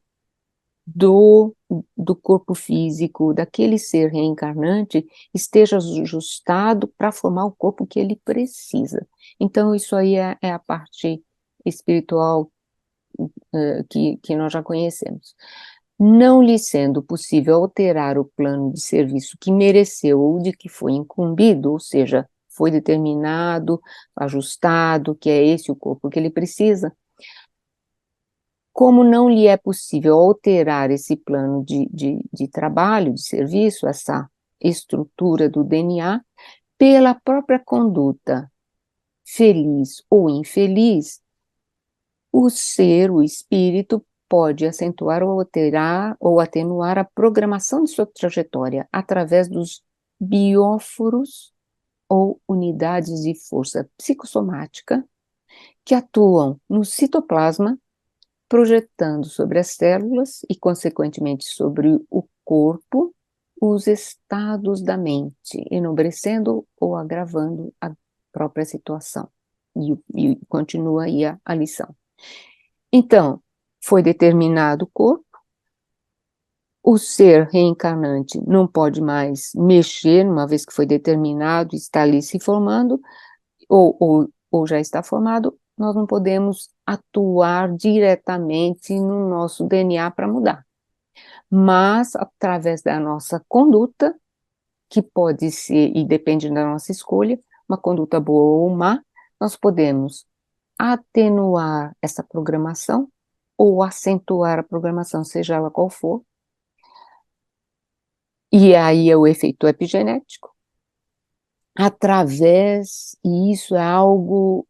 Speaker 2: do, do corpo físico, daquele ser reencarnante, esteja ajustado para formar o corpo que ele precisa. Então, isso aí é a parte espiritual que nós já conhecemos. Não lhe sendo possível alterar o plano de serviço que mereceu ou de que foi incumbido, ou seja, foi determinado, ajustado, que é esse o corpo que ele precisa, como não lhe é possível alterar esse plano de trabalho, de serviço, essa estrutura do DNA, pela própria conduta, feliz ou infeliz, o ser, o espírito, pode acentuar ou alterar ou atenuar a programação de sua trajetória através dos bióforos ou unidades de força psicossomática que atuam no citoplasma, projetando sobre as células e, consequentemente, sobre o corpo, os estados da mente, enobrecendo ou agravando a própria situação. E continua aí a lição. Então, foi determinado o corpo, o ser reencarnante não pode mais mexer, uma vez que foi determinado, está ali se formando, ou já está formado, nós não podemos atuar diretamente no nosso DNA para mudar. Mas, através da nossa conduta, que pode ser, e depende da nossa escolha, uma conduta boa ou má, nós podemos atenuar essa programação ou acentuar a programação, seja ela qual for, e aí é o efeito epigenético, e isso é algo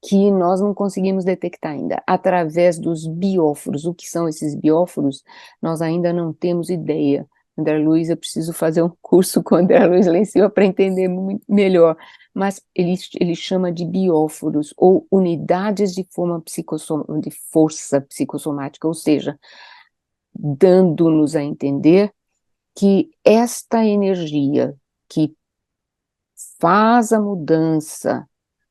Speaker 2: que nós não conseguimos detectar ainda, através dos bióforos. O que são esses bióforos? Nós ainda não temos ideia. André Luiz, eu preciso fazer um curso com André Luiz lá em cima para entender muito melhor, mas ele chama de bióforos, ou unidades de força psicossomática, ou seja, dando-nos a entender que esta energia que faz a mudança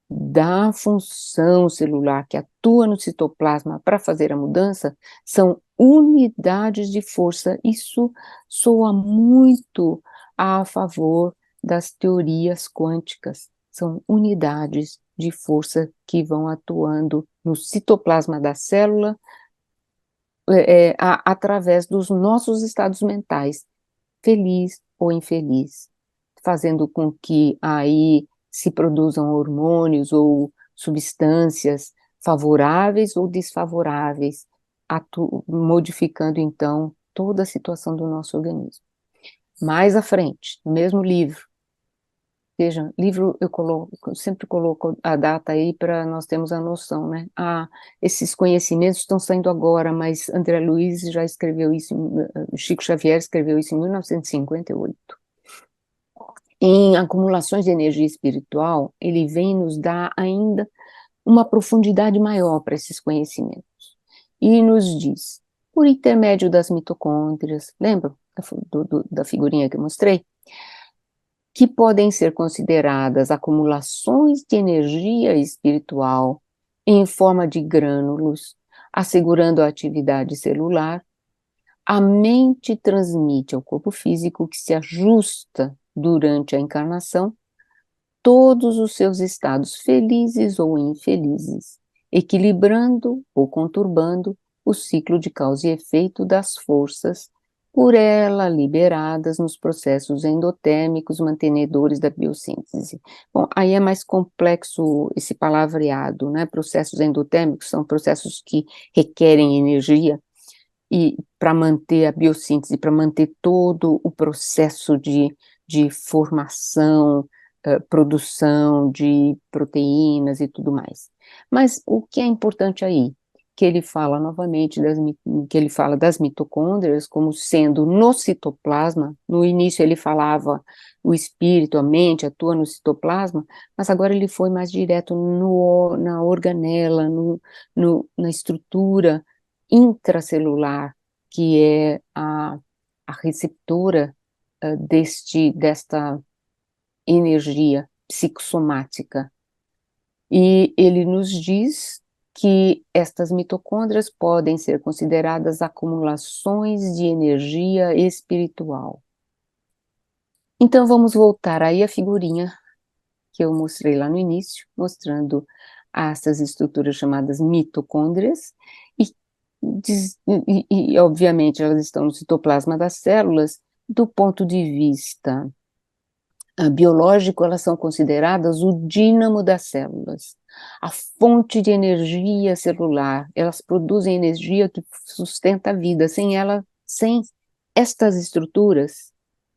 Speaker 2: da função celular que atua no citoplasma para fazer a mudança são unidades de força. Isso soa muito a favor das teorias quânticas. São unidades de força que vão atuando no citoplasma da célula através dos nossos estados mentais, feliz ou infeliz, fazendo com que aí se produzam hormônios ou substâncias favoráveis ou desfavoráveis, modificando então toda a situação do nosso organismo. Mais à frente, no mesmo livro, Veja, livro eu sempre coloco a data aí para nós termos a noção, né? Esses conhecimentos estão saindo agora, mas André Luiz já escreveu isso, Chico Xavier escreveu isso em 1958. Em Acumulações de Energia Espiritual, ele vem nos dar ainda uma profundidade maior para esses conhecimentos. E nos diz, por intermédio das mitocôndrias, lembra da figurinha que eu mostrei? Que podem ser consideradas acumulações de energia espiritual em forma de grânulos, assegurando a atividade celular, a mente transmite ao corpo físico, que se ajusta durante a encarnação, todos os seus estados felizes ou infelizes, equilibrando ou conturbando o ciclo de causa e efeito das forças por ela liberadas nos processos endotérmicos mantenedores da biossíntese. Bom, aí é mais complexo esse palavreado, né? Processos endotérmicos são processos que requerem energia e para manter a biossíntese, para manter todo o processo de formação, produção de proteínas e tudo mais. Mas o que é importante aí? Que ele fala novamente que ele fala das mitocôndrias como sendo no citoplasma. No início ele falava o espírito, a mente atua no citoplasma, mas agora ele foi mais direto na organela, na estrutura intracelular, que é a receptora desta energia psicossomática. E ele nos diz que estas mitocôndrias podem ser consideradas acumulações de energia espiritual. Então vamos voltar aí à figurinha que eu mostrei lá no início, mostrando essas estruturas chamadas mitocôndrias, e obviamente elas estão no citoplasma das células. Do ponto de vista biológico, elas são consideradas o dínamo das células, a fonte de energia celular. Elas produzem energia que sustenta a vida. Sem estas estruturas,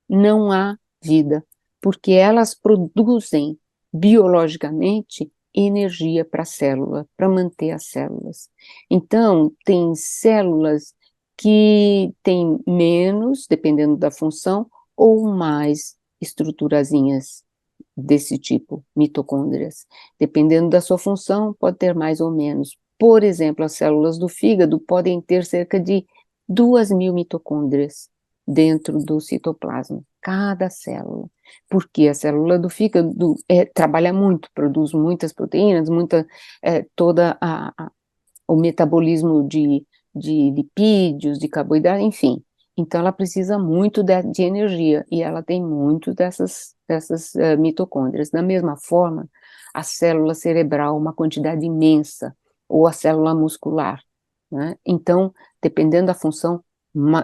Speaker 2: não há vida, porque elas produzem biologicamente energia para a célula, para manter as células. Então, tem células que têm menos, dependendo da função, ou mais estruturazinhas desse tipo, mitocôndrias. Dependendo da sua função, pode ter mais ou menos. Por exemplo, as células do fígado podem ter cerca de 2.000 mitocôndrias dentro do citoplasma, cada célula. Porque a célula do fígado trabalha muito, produz muitas proteínas, toda o metabolismo de lipídios, de carboidratos, enfim. Então, ela precisa muito de energia, e ela tem muito dessas mitocôndrias. Da mesma forma, a célula cerebral, uma quantidade imensa, ou a célula muscular, né? Então, dependendo da função,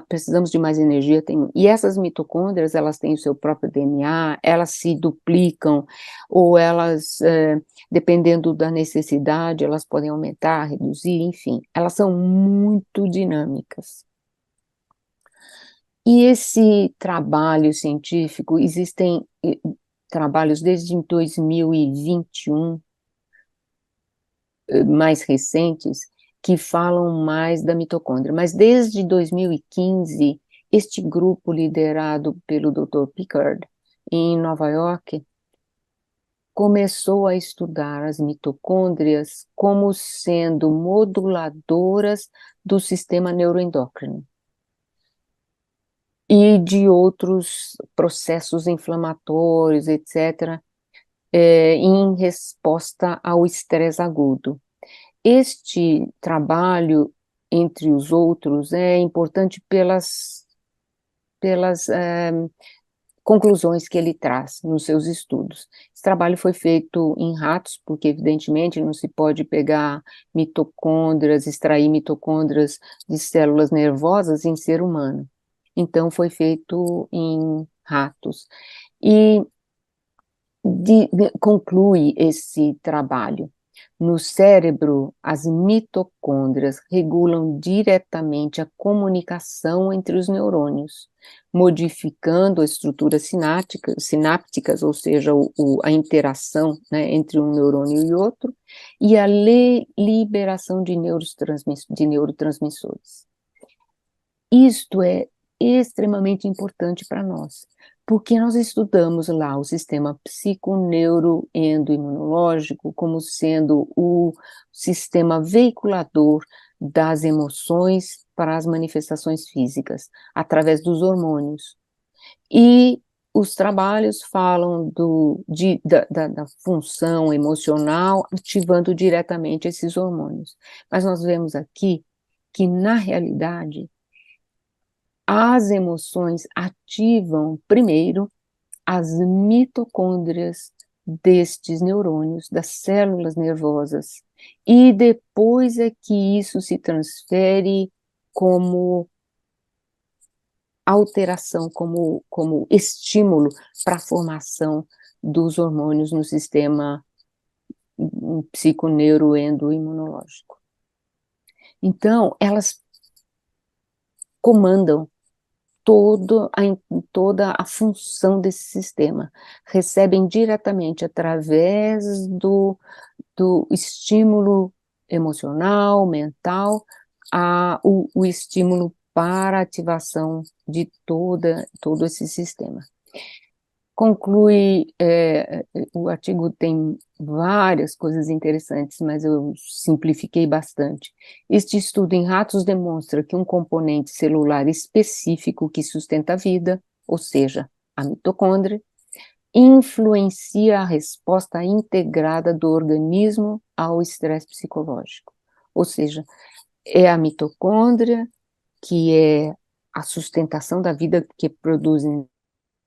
Speaker 2: precisamos de mais energia. E essas mitocôndrias, elas têm o seu próprio DNA, elas se duplicam, ou elas, dependendo da necessidade, elas podem aumentar, reduzir, enfim, elas são muito dinâmicas. E esse trabalho científico, existem trabalhos desde 2021, mais recentes, que falam mais da mitocôndria, mas desde 2015, este grupo liderado pelo Dr. Pickard, em Nova York, começou a estudar as mitocôndrias como sendo moduladoras do sistema neuroendócrino e de outros processos inflamatórios, etc., em resposta ao estresse agudo. Este trabalho, entre os outros, é importante pelas conclusões que ele traz nos seus estudos. Esse trabalho foi feito em ratos, porque evidentemente não se pode pegar mitocôndrias, extrair mitocôndrias de células nervosas em ser humano. Então foi feito em ratos. E conclui esse trabalho No cérebro, as mitocôndrias regulam diretamente a comunicação entre os neurônios, modificando as estruturas sinápticas, ou seja, a interação, né, entre um neurônio e outro, e a liberação de neurotransmissores. Isto é extremamente importante para nós, porque nós estudamos lá o sistema psiconeuroendoimunológico como sendo o sistema veiculador das emoções para as manifestações físicas, através dos hormônios. E os trabalhos falam da função emocional ativando diretamente esses hormônios. Mas nós vemos aqui que, na realidade, as emoções ativam primeiro as mitocôndrias destes neurônios, das células nervosas, e depois é que isso se transfere como alteração, como estímulo para a formação dos hormônios no sistema psiconeuroendoimunológico. Então, elas comandam toda a função desse sistema, recebem diretamente através do estímulo emocional, mental, o estímulo para a ativação de todo esse sistema. Conclui, o artigo tem várias coisas interessantes, mas eu simplifiquei bastante. Este estudo em ratos demonstra que um componente celular específico que sustenta a vida, ou seja, a mitocôndria, influencia a resposta integrada do organismo ao estresse psicológico. Ou seja, é a mitocôndria que é a sustentação da vida, que produz,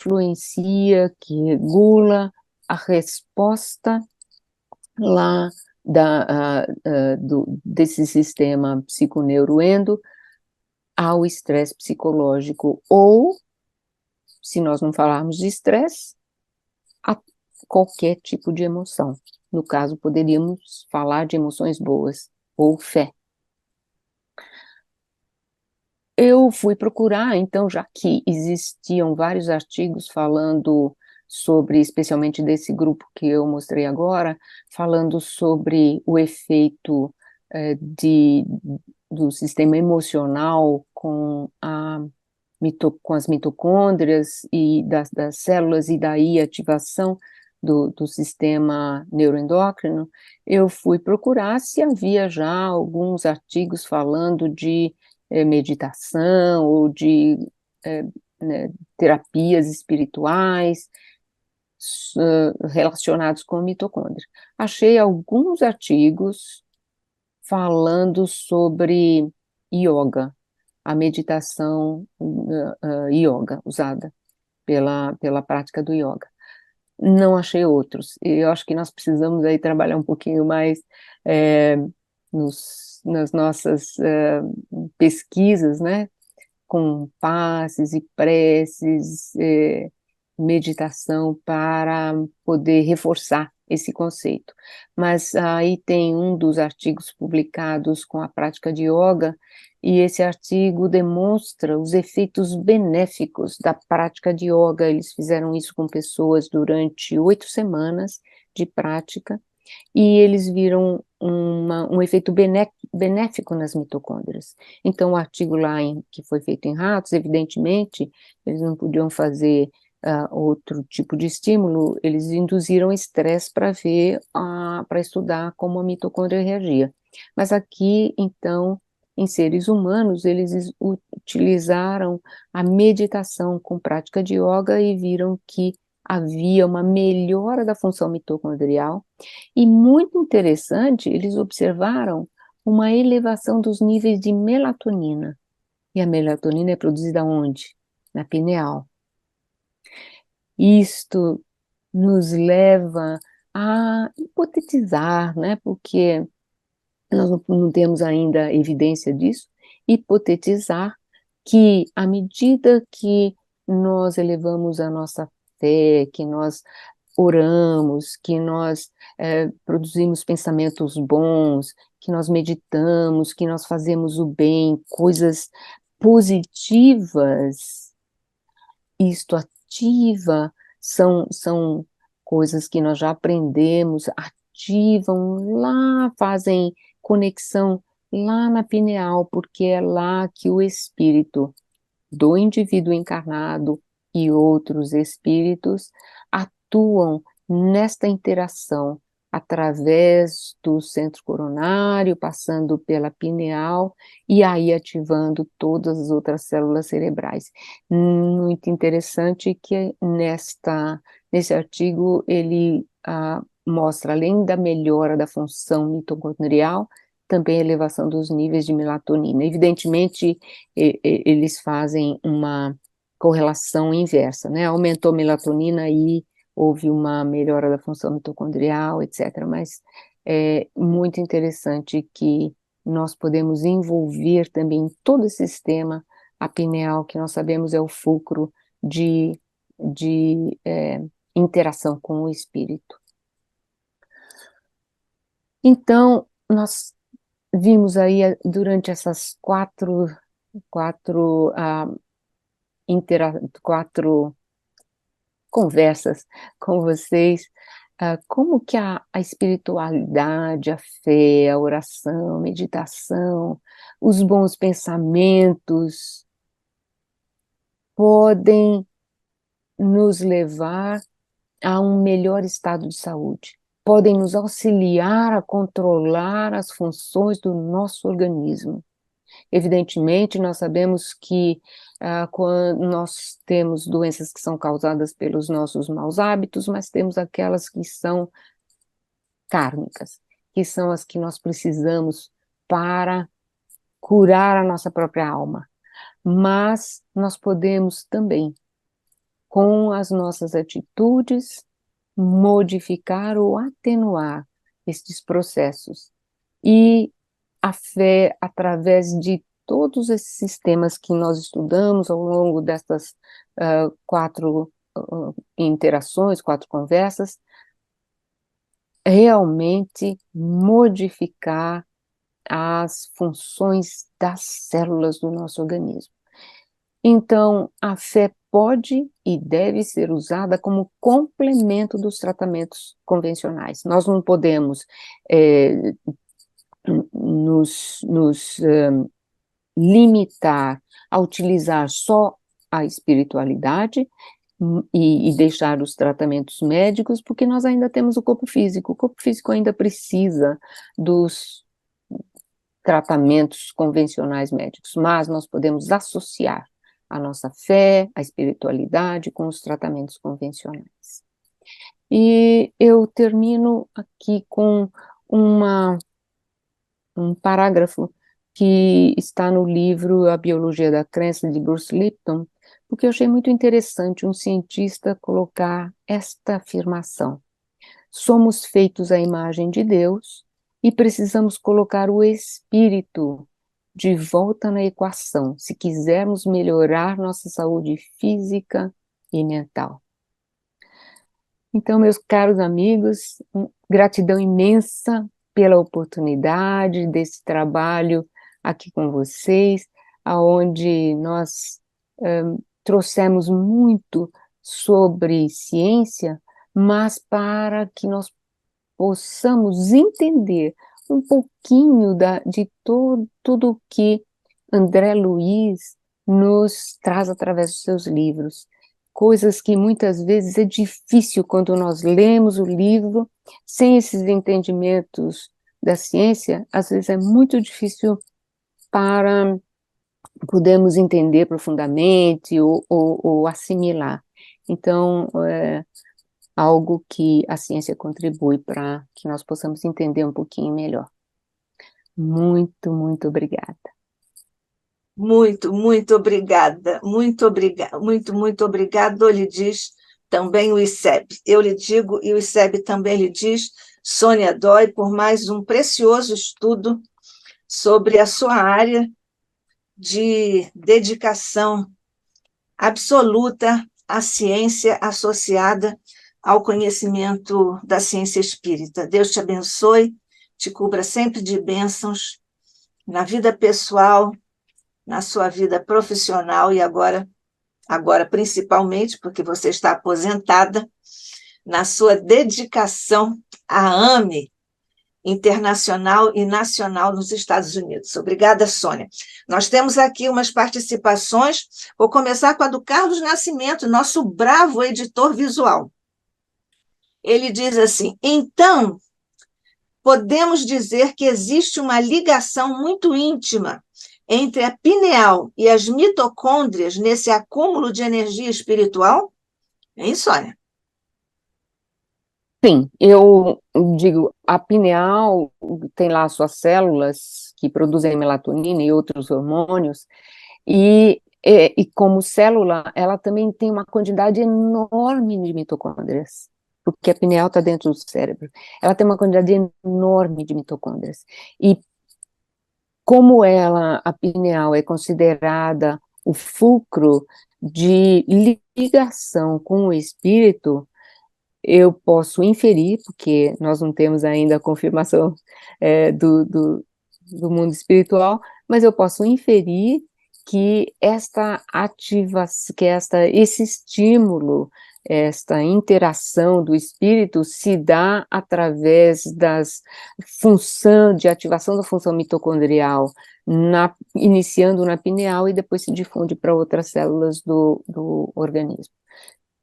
Speaker 2: influencia, que regula a resposta lá desse sistema psiconeuroendo ao estresse psicológico, ou, se nós não falarmos de estresse, a qualquer tipo de emoção. No caso, poderíamos falar de emoções boas, ou fé. Eu fui procurar, então, já que existiam vários artigos falando sobre, especialmente desse grupo que eu mostrei agora, falando sobre o efeito do sistema emocional com as mitocôndrias e das células, e daí a ativação do sistema neuroendócrino. Eu fui procurar se havia já alguns artigos falando de meditação ou de né, terapias espirituais relacionados com a mitocôndria. Achei alguns artigos falando sobre yoga, a meditação yoga, usada pela prática do yoga. Não achei outros. Eu acho que nós precisamos aí trabalhar um pouquinho mais nas nossas pesquisas, né? Com passes e preces, meditação, para poder reforçar esse conceito. Mas aí tem um dos artigos publicados com a prática de yoga, e esse artigo demonstra os efeitos benéficos da prática de yoga. Eles fizeram isso com pessoas durante 8 semanas de prática, e eles viram um efeito benéfico nas mitocôndrias. Então, o artigo lá que foi feito em ratos, evidentemente, eles não podiam fazer outro tipo de estímulo, eles induziram estresse para para estudar como a mitocôndria reagia. Mas aqui, então, em seres humanos, eles utilizaram a meditação com prática de yoga e viram que havia uma melhora da função mitocondrial, e muito interessante, eles observaram uma elevação dos níveis de melatonina. E a melatonina é produzida onde? Na pineal. Isto nos leva a hipotetizar, né? Porque nós não temos ainda evidência disso, hipotetizar que, à medida que nós elevamos a nossa fé, que nós oramos, que nós produzimos pensamentos bons, que nós meditamos, que nós fazemos o bem, coisas positivas, isto ativa, são coisas que nós já aprendemos, ativam lá, fazem conexão lá na pineal, porque é lá que o espírito do indivíduo encarnado e outros espíritos atuam nesta interação através do centro coronário, passando pela pineal e aí ativando todas as outras células cerebrais. Muito interessante que nesse artigo ele mostra, além da melhora da função mitocondrial, também a elevação dos níveis de melatonina. Evidentemente, eles fazem uma correlação inversa, né? Aumentou a melatonina e houve uma melhora da função mitocondrial, etc. Mas é muito interessante que nós podemos envolver também todo esse sistema, a pineal, que nós sabemos é o fulcro de interação com o espírito. Então, nós vimos aí, durante essas quatro conversas com vocês, como que a espiritualidade, a fé, a oração, a meditação, os bons pensamentos podem nos levar a um melhor estado de saúde, podem nos auxiliar a controlar as funções do nosso organismo. Evidentemente, nós sabemos que quando nós temos doenças que são causadas pelos nossos maus hábitos, mas temos aquelas que são kármicas, que são as que nós precisamos para curar a nossa própria alma. Mas nós podemos também, com as nossas atitudes, modificar ou atenuar estes processos. E a fé, através de todos esses sistemas que nós estudamos ao longo destas quatro interações, quatro conversas, realmente modificar as funções das células do nosso organismo. Então, a fé pode e deve ser usada como complemento dos tratamentos convencionais. Nós não podemos nos limitar a utilizar só a espiritualidade e deixar os tratamentos médicos, porque nós ainda temos o corpo físico. O corpo físico ainda precisa dos tratamentos convencionais médicos, mas nós podemos associar a nossa fé, a espiritualidade com os tratamentos convencionais. E eu termino aqui com um parágrafo que está no livro A Biologia da Crença, de Bruce Lipton, porque eu achei muito interessante um cientista colocar esta afirmação: somos feitos à imagem de Deus e precisamos colocar o espírito de volta na equação, se quisermos melhorar nossa saúde física e mental. Então, meus caros amigos, gratidão imensa pela oportunidade desse trabalho aqui com vocês, aonde nós trouxemos muito sobre ciência, mas para que nós possamos entender um pouquinho de tudo que André Luiz nos traz através dos seus livros. Coisas que muitas vezes é difícil quando nós lemos o livro, sem esses entendimentos da ciência, às vezes é muito difícil para podermos entender profundamente ou assimilar. Então, algo que a ciência contribui para que nós possamos entender um pouquinho melhor. Muito, muito obrigada.
Speaker 1: Muito, muito obrigada. Muito obrigada. Muito obrigada. Lhe diz também o ICEB. Eu lhe digo, e o ICEB também lhe diz, Sônia Dói, por mais um precioso estudo sobre a sua área de dedicação absoluta à ciência associada ao conhecimento da ciência espírita. Deus te abençoe, te cubra sempre de bênçãos na vida pessoal, na sua vida profissional e agora principalmente, porque você está aposentada, na sua dedicação à AME internacional e nacional nos Estados Unidos. Obrigada, Sônia. Nós temos aqui umas participações. Vou começar com a do Carlos Nascimento, nosso bravo editor visual. Ele diz assim: então, podemos dizer que existe uma ligação muito íntima entre a pineal e as mitocôndrias nesse acúmulo de energia espiritual? Hein, Sônia?
Speaker 2: Sim, eu digo, a pineal tem lá suas células que produzem melatonina e outros hormônios, e como célula, ela também tem uma quantidade enorme de mitocôndrias, porque a pineal está dentro do cérebro. Ela tem uma quantidade enorme de mitocôndrias. E como a pineal é considerada o fulcro de ligação com o espírito, eu posso inferir, porque nós não temos ainda a confirmação do mundo espiritual, mas eu posso inferir que esse estímulo, esta interação do espírito se dá através de ativação da função mitocondrial, iniciando na pineal e depois se difunde para outras células do organismo.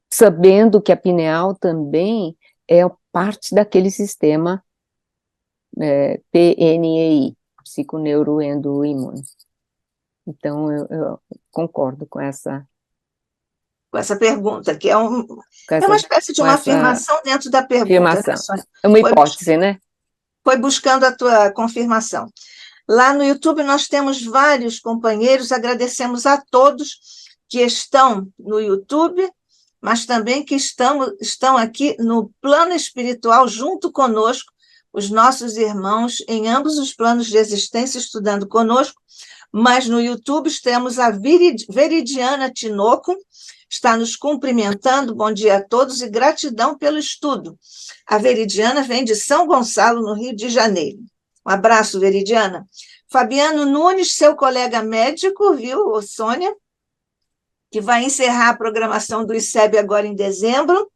Speaker 2: Sabendo que a pineal também é parte daquele sistema PNEI, psiconeuroendoimune. Então, eu concordo com essa
Speaker 1: pergunta, que é uma espécie de uma afirmação dentro da pergunta, né, Sônia?
Speaker 2: É uma hipótese, né?
Speaker 1: Foi buscando a tua confirmação. Lá no YouTube nós temos vários companheiros, agradecemos a todos que estão no YouTube, mas também que estão aqui no plano espiritual junto conosco, os nossos irmãos em ambos os planos de existência estudando conosco, mas no YouTube temos a Veridiana Tinoco, está nos cumprimentando, bom dia a todos e gratidão pelo estudo. A Veridiana vem de São Gonçalo, no Rio de Janeiro. Um abraço, Veridiana. Fabiano Nunes, seu colega médico, viu, Sônia? Que vai encerrar a programação do ICEB agora em dezembro.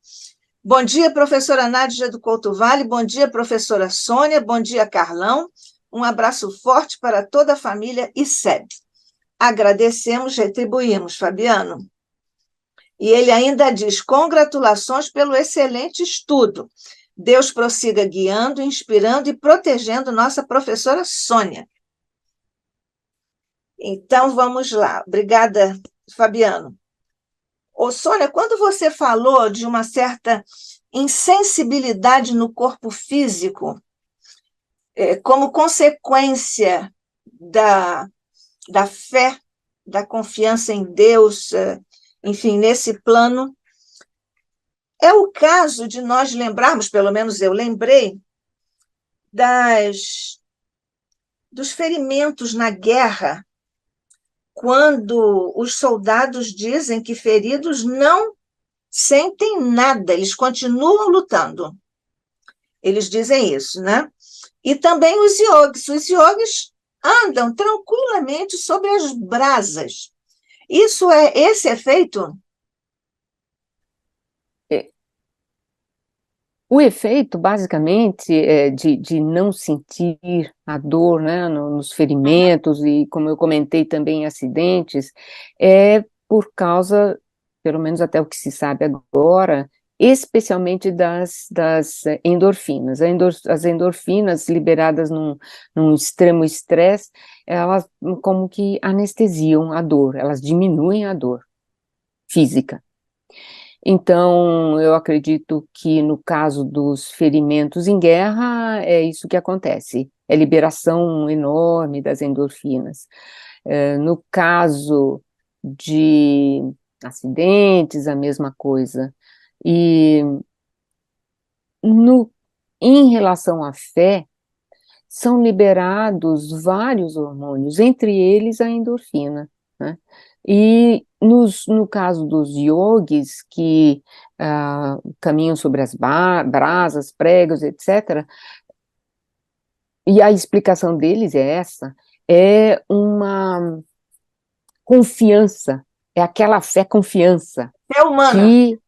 Speaker 1: Bom dia, professora Nádia do Couto Vale, bom dia, professora Sônia, bom dia, Carlão. Um abraço forte para toda a família ICEB. Agradecemos, retribuímos, Fabiano. E ele ainda diz: congratulações pelo excelente estudo. Deus prossiga guiando, inspirando e protegendo nossa professora Sônia. Então, vamos lá. Obrigada, Fabiano. Ô, Sônia, quando você falou de uma certa insensibilidade no corpo físico, como consequência da fé, da confiança em Deus, enfim, nesse plano, é o caso de nós lembrarmos, pelo menos eu lembrei, dos ferimentos na guerra, quando os soldados dizem que feridos não sentem nada, eles continuam lutando. Eles dizem isso, né? E também os yogis andam tranquilamente sobre as brasas. Isso é esse efeito?
Speaker 2: O efeito, basicamente, de não sentir a dor, né, nos ferimentos e, como eu comentei também, em acidentes, é por causa, pelo menos até o que se sabe agora, especialmente das endorfinas. As endorfinas liberadas num extremo estresse, elas como que anestesiam a dor, elas diminuem a dor física. Então, eu acredito que no caso dos ferimentos em guerra, é isso que acontece, é liberação enorme das endorfinas. No caso de acidentes, a mesma coisa. E em relação à fé, são liberados vários hormônios, entre eles a endorfina, né? E no caso dos yogis que caminham sobre as brasas, pregos, etc., e a explicação deles é essa, é uma confiança, é aquela fé confiança
Speaker 1: É humana.
Speaker 2: que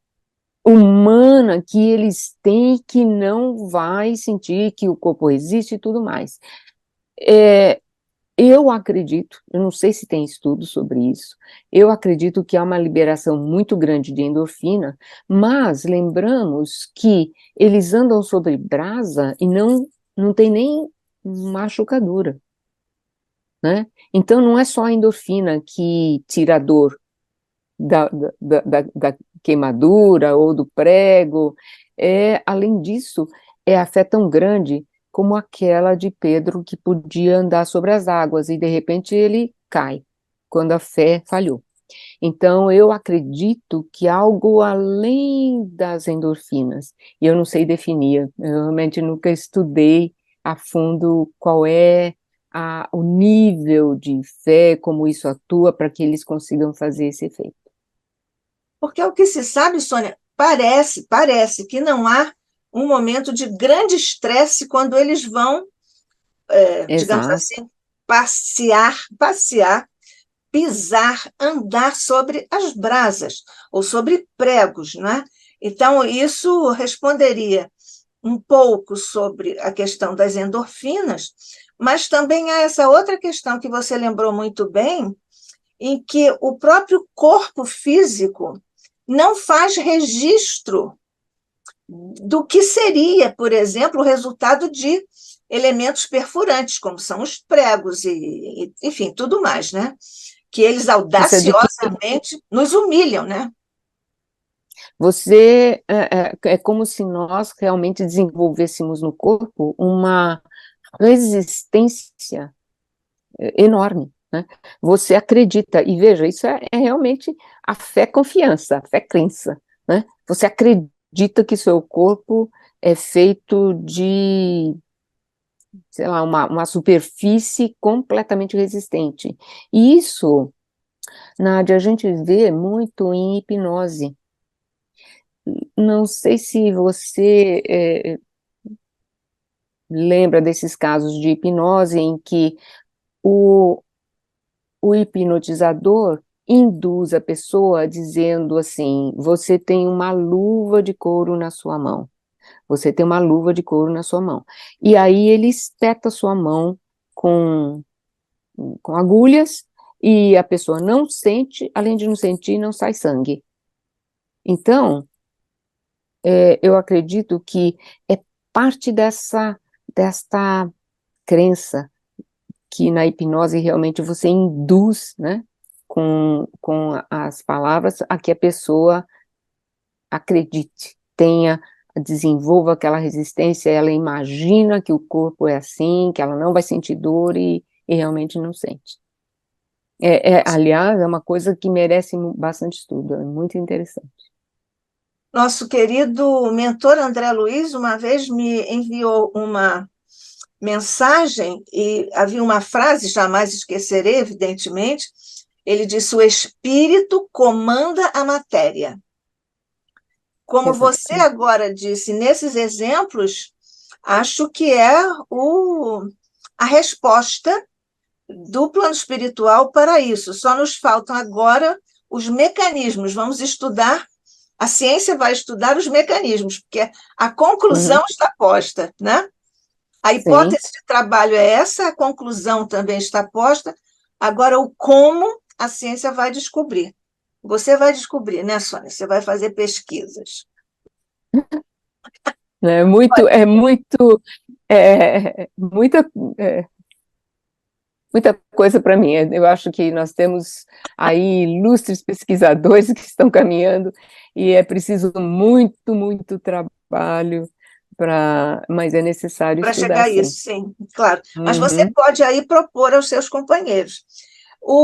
Speaker 2: humana que eles têm, que não vai sentir que o corpo resiste e tudo mais. Eu acredito, eu não sei se tem estudo sobre isso, eu acredito que há uma liberação muito grande de endorfina, mas lembramos que eles andam sobre brasa e não tem nem machucadura, né? Então não é só a endorfina que tira a dor da queimadura ou do prego, além disso, é a fé tão grande como aquela de Pedro que podia andar sobre as águas e de repente ele cai, quando a fé falhou. Então eu acredito que algo além das endorfinas, e eu não sei definir, eu realmente nunca estudei a fundo qual é o nível de fé, como isso atua para que eles consigam fazer esse efeito.
Speaker 1: Porque o que se sabe, Sônia, parece que não há um momento de grande estresse quando eles vão, digamos
Speaker 2: Exato.
Speaker 1: assim, passear, pisar, andar sobre as brasas ou sobre pregos, não é? Então, isso responderia um pouco sobre a questão das endorfinas, mas também há essa outra questão que você lembrou muito bem, em que o próprio corpo físico não faz registro do que seria, por exemplo, o resultado de elementos perfurantes, como são os pregos enfim, tudo mais, né? Que eles
Speaker 2: Isso é de que
Speaker 1: audaciosamente nos humilham, né?
Speaker 2: é como se nós realmente desenvolvêssemos no corpo uma resistência enorme, né? Você acredita, e veja, isso é realmente a fé confiança, a fé crença, né? Você acredita que seu corpo é feito de, sei lá, uma superfície completamente resistente. E isso, Nádia, a gente vê muito em hipnose. Não sei se você lembra desses casos de hipnose em que o, o hipnotizador induz a pessoa dizendo assim: você tem uma luva de couro na sua mão. Você tem uma luva de couro na sua mão. E aí ele espeta a sua mão com, com agulhas e a pessoa não sente, além de não sentir, não sai sangue. Então, eu acredito que é parte desta crença que na hipnose realmente você induz, né, com as palavras a que a pessoa acredite, desenvolva aquela resistência, ela imagina que o corpo é assim, que ela não vai sentir dor e realmente não sente. Aliás, é uma coisa que merece bastante estudo, é muito interessante.
Speaker 1: Nosso querido mentor André Luiz, uma vez me enviou uma mensagem e havia uma frase, jamais esquecerei, evidentemente. Ele disse: o espírito comanda a matéria. Como você
Speaker 2: Exato.
Speaker 1: agora disse, nesses exemplos, acho que é a resposta do plano espiritual para isso. Só nos faltam agora os mecanismos. Vamos estudar, a ciência vai estudar os mecanismos, porque a
Speaker 2: Uhum,
Speaker 1: conclusão está posta, né? A
Speaker 2: sim.
Speaker 1: hipótese de trabalho é essa, a conclusão também está posta. Agora, o como a ciência vai descobrir. Você vai descobrir, né, Sônia? Você vai fazer pesquisas.
Speaker 2: Muita, é, muita coisa para mim. Eu acho que nós temos aí ilustres pesquisadores que estão caminhando e é preciso muito, muito trabalho mas é necessário
Speaker 1: Para
Speaker 2: estudar
Speaker 1: chegar a
Speaker 2: sim.
Speaker 1: isso, sim, claro. Mas você
Speaker 2: Uhum,
Speaker 1: pode aí propor aos seus companheiros.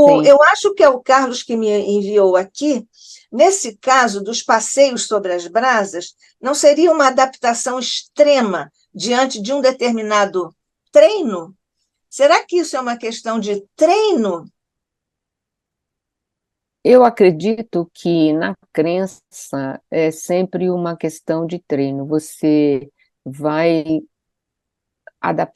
Speaker 2: sim.
Speaker 1: Eu acho que é o Carlos que me enviou aqui. Nesse caso dos passeios sobre as brasas, não seria uma adaptação extrema diante de um determinado treino? Será que isso é uma questão de treino?
Speaker 2: Eu acredito que na crença é sempre uma questão de treino. Você vai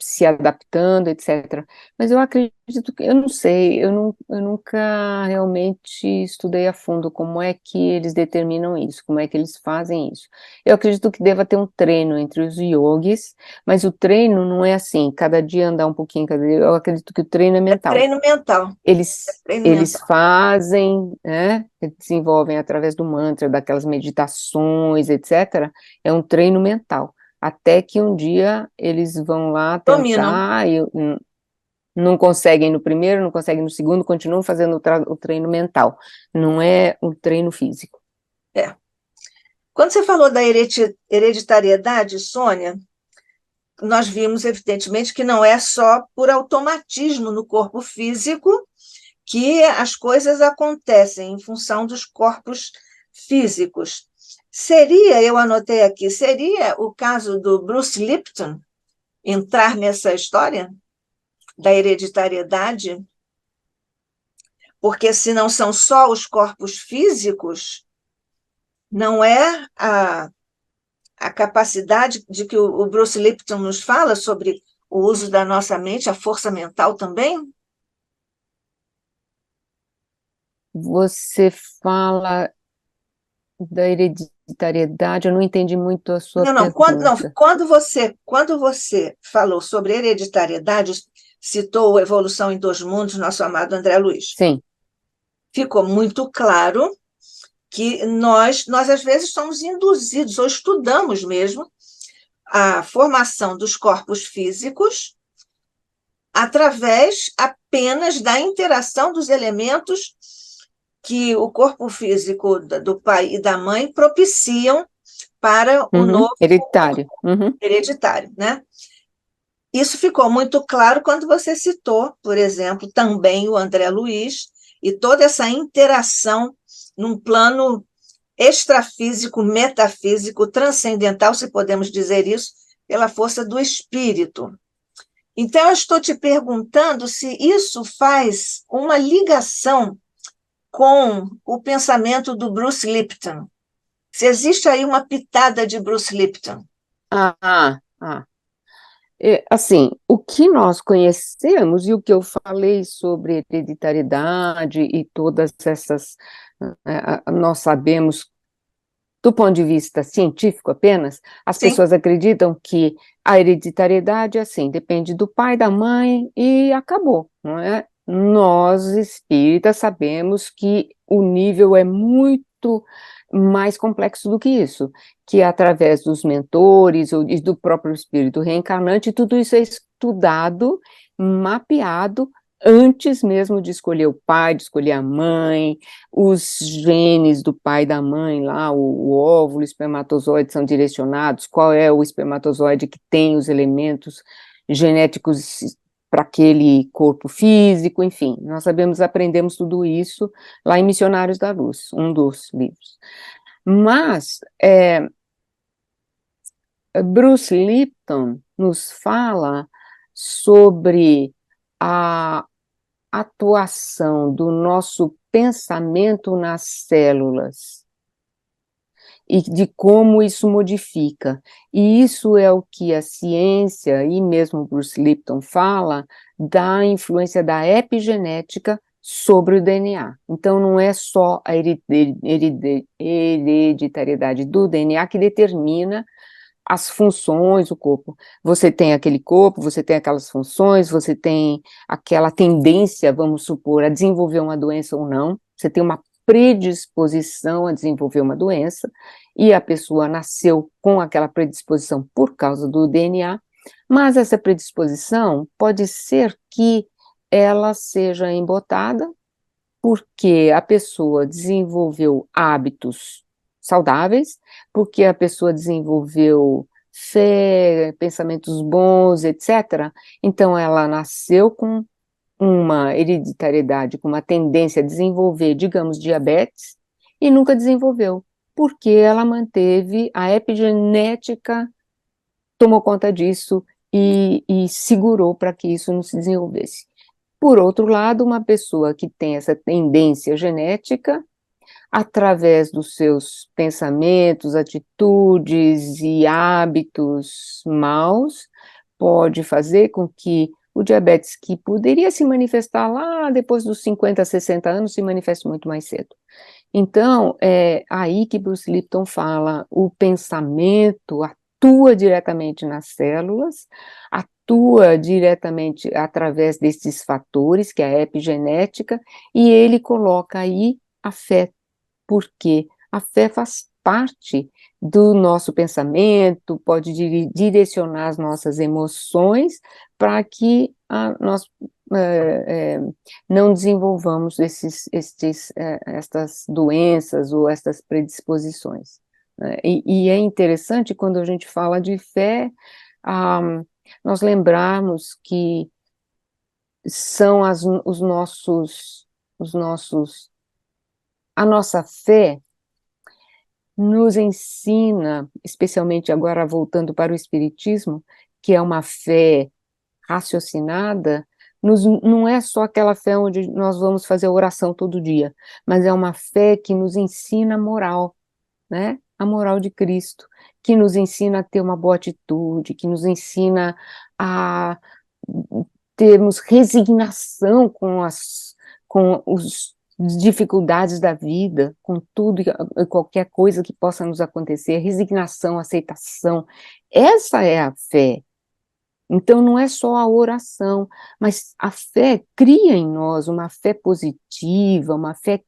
Speaker 2: se adaptando, etc. Mas eu acredito que, eu não sei, eu nunca realmente estudei a fundo como é que eles determinam isso, como é que eles fazem isso. Eu acredito que deva ter um treino entre os yogis, mas o treino não é assim, cada dia andar um pouquinho, cada dia, eu acredito que o treino é
Speaker 1: É
Speaker 2: mental.
Speaker 1: treino mental. É treino
Speaker 2: Eles
Speaker 1: mental.
Speaker 2: fazem, né, desenvolvem através do mantra, daquelas meditações, etc. É um treino mental. Até que um dia eles vão lá
Speaker 1: Dominam.
Speaker 2: tentar e não conseguem no primeiro, não conseguem no segundo, continuam fazendo o treino mental. Não é um treino físico.
Speaker 1: É. Quando você falou da hereditariedade, Sônia, nós vimos, evidentemente, que não é só por automatismo no corpo físico que as coisas acontecem em função dos corpos físicos. Seria, eu anotei aqui, seria o caso do Bruce Lipton entrar nessa história da hereditariedade? Porque se não são só os corpos físicos, não é a capacidade de que o Bruce Lipton nos fala sobre o uso da nossa mente, a força mental também?
Speaker 2: Você fala da hereditariedade, eu não entendi muito a sua
Speaker 1: Não, não. Não,
Speaker 2: pergunta.
Speaker 1: quando você falou sobre hereditariedade, citou Evolução em Dois Mundos, nosso amado André Luiz,
Speaker 2: Sim.
Speaker 1: ficou muito claro que nós às vezes somos induzidos, ou estudamos mesmo, a formação dos corpos físicos através apenas da interação dos elementos que o corpo físico do pai e da mãe propiciam para o
Speaker 2: Uhum.
Speaker 1: novo
Speaker 2: Hereditário. Uhum.
Speaker 1: hereditário, né? Isso ficou muito claro quando você citou, por exemplo, também o André Luiz e toda essa interação num plano extrafísico, metafísico, transcendental, se podemos dizer isso, pela força do espírito. Então, eu estou te perguntando se isso faz uma ligação com o pensamento do Bruce Lipton. Se existe aí uma pitada de Bruce Lipton.
Speaker 2: Ah, ah. Assim, o que nós conhecemos e o que eu falei sobre hereditariedade e todas essas, nós sabemos, do ponto de vista científico apenas, as
Speaker 1: Sim,
Speaker 2: pessoas acreditam que a hereditariedade, assim, depende do pai, da mãe e acabou, não é? Nós, espíritas, sabemos que o nível é muito mais complexo do que isso, que através dos mentores e do próprio espírito reencarnante, tudo isso é estudado, mapeado, antes mesmo de escolher o pai, de escolher a mãe, os genes do pai e da mãe lá, o óvulo, o espermatozoide são direcionados, qual é o espermatozoide que tem os elementos genéticos para aquele corpo físico, enfim, nós sabemos, aprendemos tudo isso lá em Missionários da Luz, um dos livros. Mas Bruce Lipton nos fala sobre a atuação do nosso pensamento nas células e de como isso modifica. E isso é o que a ciência, e mesmo Bruce Lipton fala, da influência da epigenética sobre o DNA. Então, não é só a hereditariedade do DNA que determina as funções do corpo. Você tem aquele corpo, você tem aquelas funções, você tem aquela tendência, vamos supor, a desenvolver uma doença ou não, você tem uma predisposição a desenvolver uma doença, e a pessoa nasceu com aquela predisposição por causa do DNA, mas essa predisposição pode ser que ela seja embotada porque a pessoa desenvolveu hábitos saudáveis, porque a pessoa desenvolveu fé, pensamentos bons, etc. Então, ela nasceu com uma hereditariedade, com uma tendência a desenvolver, digamos, diabetes, e nunca desenvolveu, porque ela manteve a epigenética, tomou conta disso e segurou para que isso não se desenvolvesse. Por outro lado, uma pessoa que tem essa tendência genética, através dos seus pensamentos, atitudes e hábitos maus, pode fazer com que o diabetes, que poderia se manifestar lá depois dos 50, 60 anos, se manifeste muito mais cedo. Então, é aí que Bruce Lipton fala, o pensamento atua diretamente nas células, atua diretamente através desses fatores, que é a epigenética, e ele coloca aí a fé, porque a fé faz parte do nosso pensamento, pode direcionar as nossas emoções para que nós não desenvolvamos estas doenças ou estas predisposições. E é interessante quando a gente fala de fé, nós lembrarmos que são a nossa fé nos ensina, especialmente agora voltando para o Espiritismo, que é uma fé raciocinada, não é só aquela fé onde nós vamos fazer oração todo dia, mas é uma fé que nos ensina a moral, né? A moral de Cristo, que nos ensina a ter uma boa atitude, que nos ensina a termos resignação com os dificuldades da vida, com tudo e qualquer coisa que possa nos acontecer, resignação, aceitação. Essa é a fé. Então, não é só a oração, mas a fé cria em nós uma fé positiva, uma fé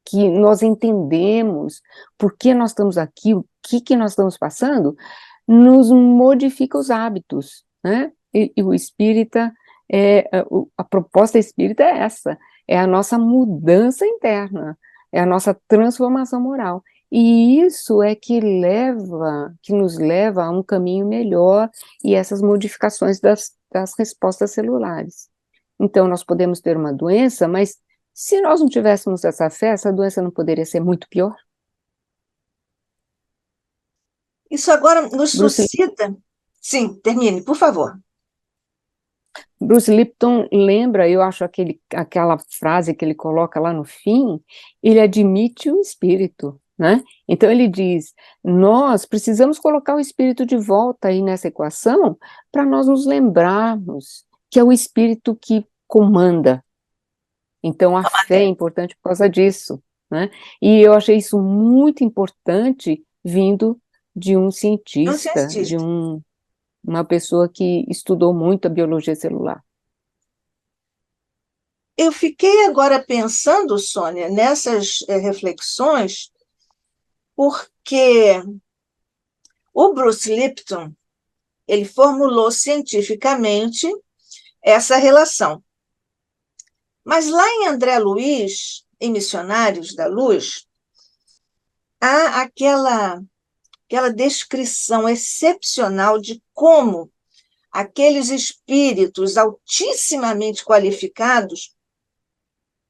Speaker 2: que nós entendemos por que nós estamos aqui, o que nós estamos passando, nos modifica os hábitos, né? E o espírita, a proposta espírita é essa, é a nossa mudança interna, é a nossa transformação moral. E isso é que nos leva a um caminho melhor e essas modificações das respostas celulares. Então, nós podemos ter uma doença, mas se nós não tivéssemos essa fé, essa doença não poderia ser muito pior?
Speaker 1: Isso agora nos
Speaker 2: Bruce,
Speaker 1: suscita. Sim, termine, por favor.
Speaker 2: Bruce Lipton lembra, eu acho aquela frase que ele coloca lá no fim, ele admite o espírito, né? Então ele diz, nós precisamos colocar o espírito de volta aí nessa equação para nós nos lembrarmos que é o espírito que comanda. Então a fé é importante por causa disso, né? E eu achei isso muito importante vindo de um cientista, de uma pessoa que estudou muito a biologia celular.
Speaker 1: Eu fiquei agora pensando, Sônia, nessas reflexões, porque o Bruce Lipton, ele formulou cientificamente essa relação. Mas lá em André Luiz, em Missionários da Luz, há aquela descrição excepcional de como aqueles espíritos altissimamente qualificados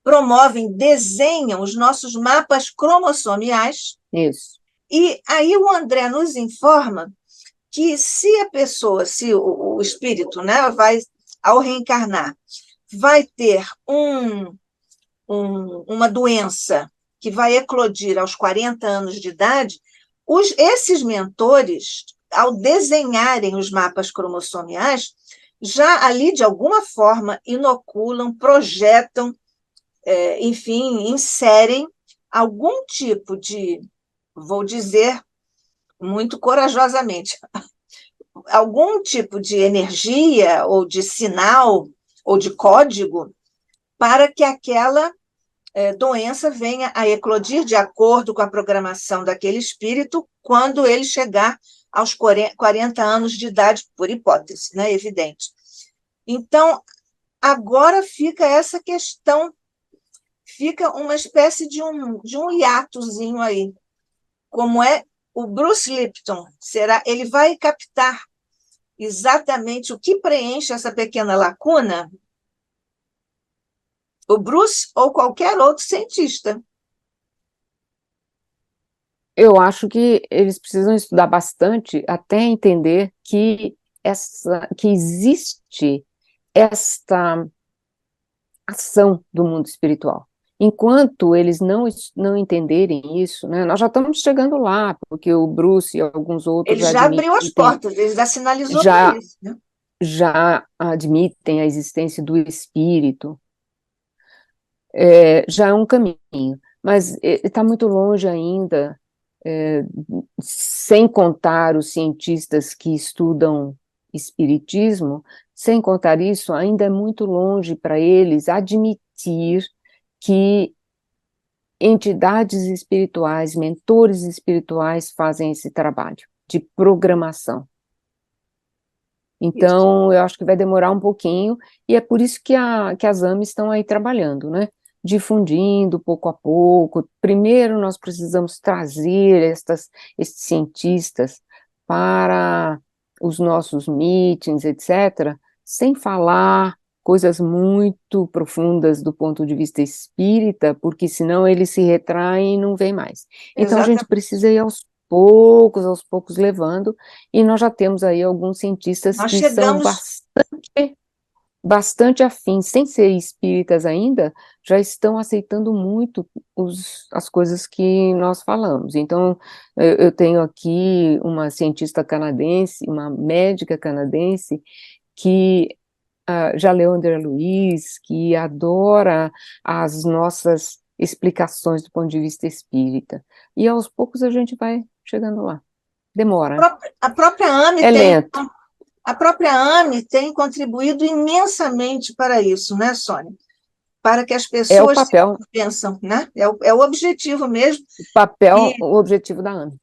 Speaker 1: promovem, desenham os nossos mapas cromossomiais.
Speaker 2: Isso.
Speaker 1: E aí o André nos informa que se a pessoa, se o espírito, né, vai, ao reencarnar, vai ter uma doença que vai eclodir aos 40 anos de idade, esses mentores, ao desenharem os mapas cromossomiais, já ali, de alguma forma, inoculam, projetam, enfim, inserem algum tipo de, vou dizer muito corajosamente, algum tipo de energia ou de sinal ou de código para que aquela doença venha a eclodir de acordo com a programação daquele espírito quando ele chegar aos 40 anos de idade, por hipótese, né, evidente. Então, agora fica essa questão, fica uma espécie de um hiatozinho aí. Como é o Bruce Lipton? Ele vai captar exatamente o que preenche essa pequena lacuna? O Bruce ou qualquer outro cientista?
Speaker 2: Eu acho que eles precisam estudar bastante até entender que existe ação do mundo espiritual. Enquanto eles não entenderem isso, né, nós já estamos chegando lá, porque o Bruce e alguns outros
Speaker 1: Ele já abriu as portas, ele já sinalizou para
Speaker 2: já,
Speaker 1: isso, né?
Speaker 2: já admitem a existência do espírito, já é um caminho, mas está muito longe ainda, sem contar os cientistas que estudam espiritismo, sem contar isso, ainda é muito longe para eles admitir que entidades espirituais, mentores espirituais fazem esse trabalho de programação.
Speaker 1: Isso.
Speaker 2: Então, eu acho que vai demorar um pouquinho, e é por isso que as AMEs estão aí trabalhando, né? Difundindo pouco a pouco. Primeiro, nós precisamos trazer esses cientistas para os nossos meetings, etc., sem falar coisas muito profundas do ponto de vista espírita, porque senão eles se retraem e não vêm mais. Então, a gente
Speaker 1: Exatamente.
Speaker 2: precisa ir aos poucos levando, e nós já temos aí alguns cientistas
Speaker 1: Nós
Speaker 2: que são
Speaker 1: chegamos.
Speaker 2: bastante afins, sem ser espíritas ainda, já estão aceitando muito as coisas que nós falamos. Então, eu tenho aqui uma cientista canadense, uma médica canadense, que já leu André Luiz, que adora as nossas explicações do ponto de vista espírita. E aos poucos a gente vai chegando lá. Demora.
Speaker 1: A própria AME
Speaker 2: É
Speaker 1: tem,
Speaker 2: lento.
Speaker 1: a própria AME tem contribuído imensamente para isso, né, Sônia? Para que as
Speaker 2: É o
Speaker 1: pessoas se
Speaker 2: papel,
Speaker 1: pensam, né? É o objetivo mesmo, e
Speaker 2: o objetivo da AME.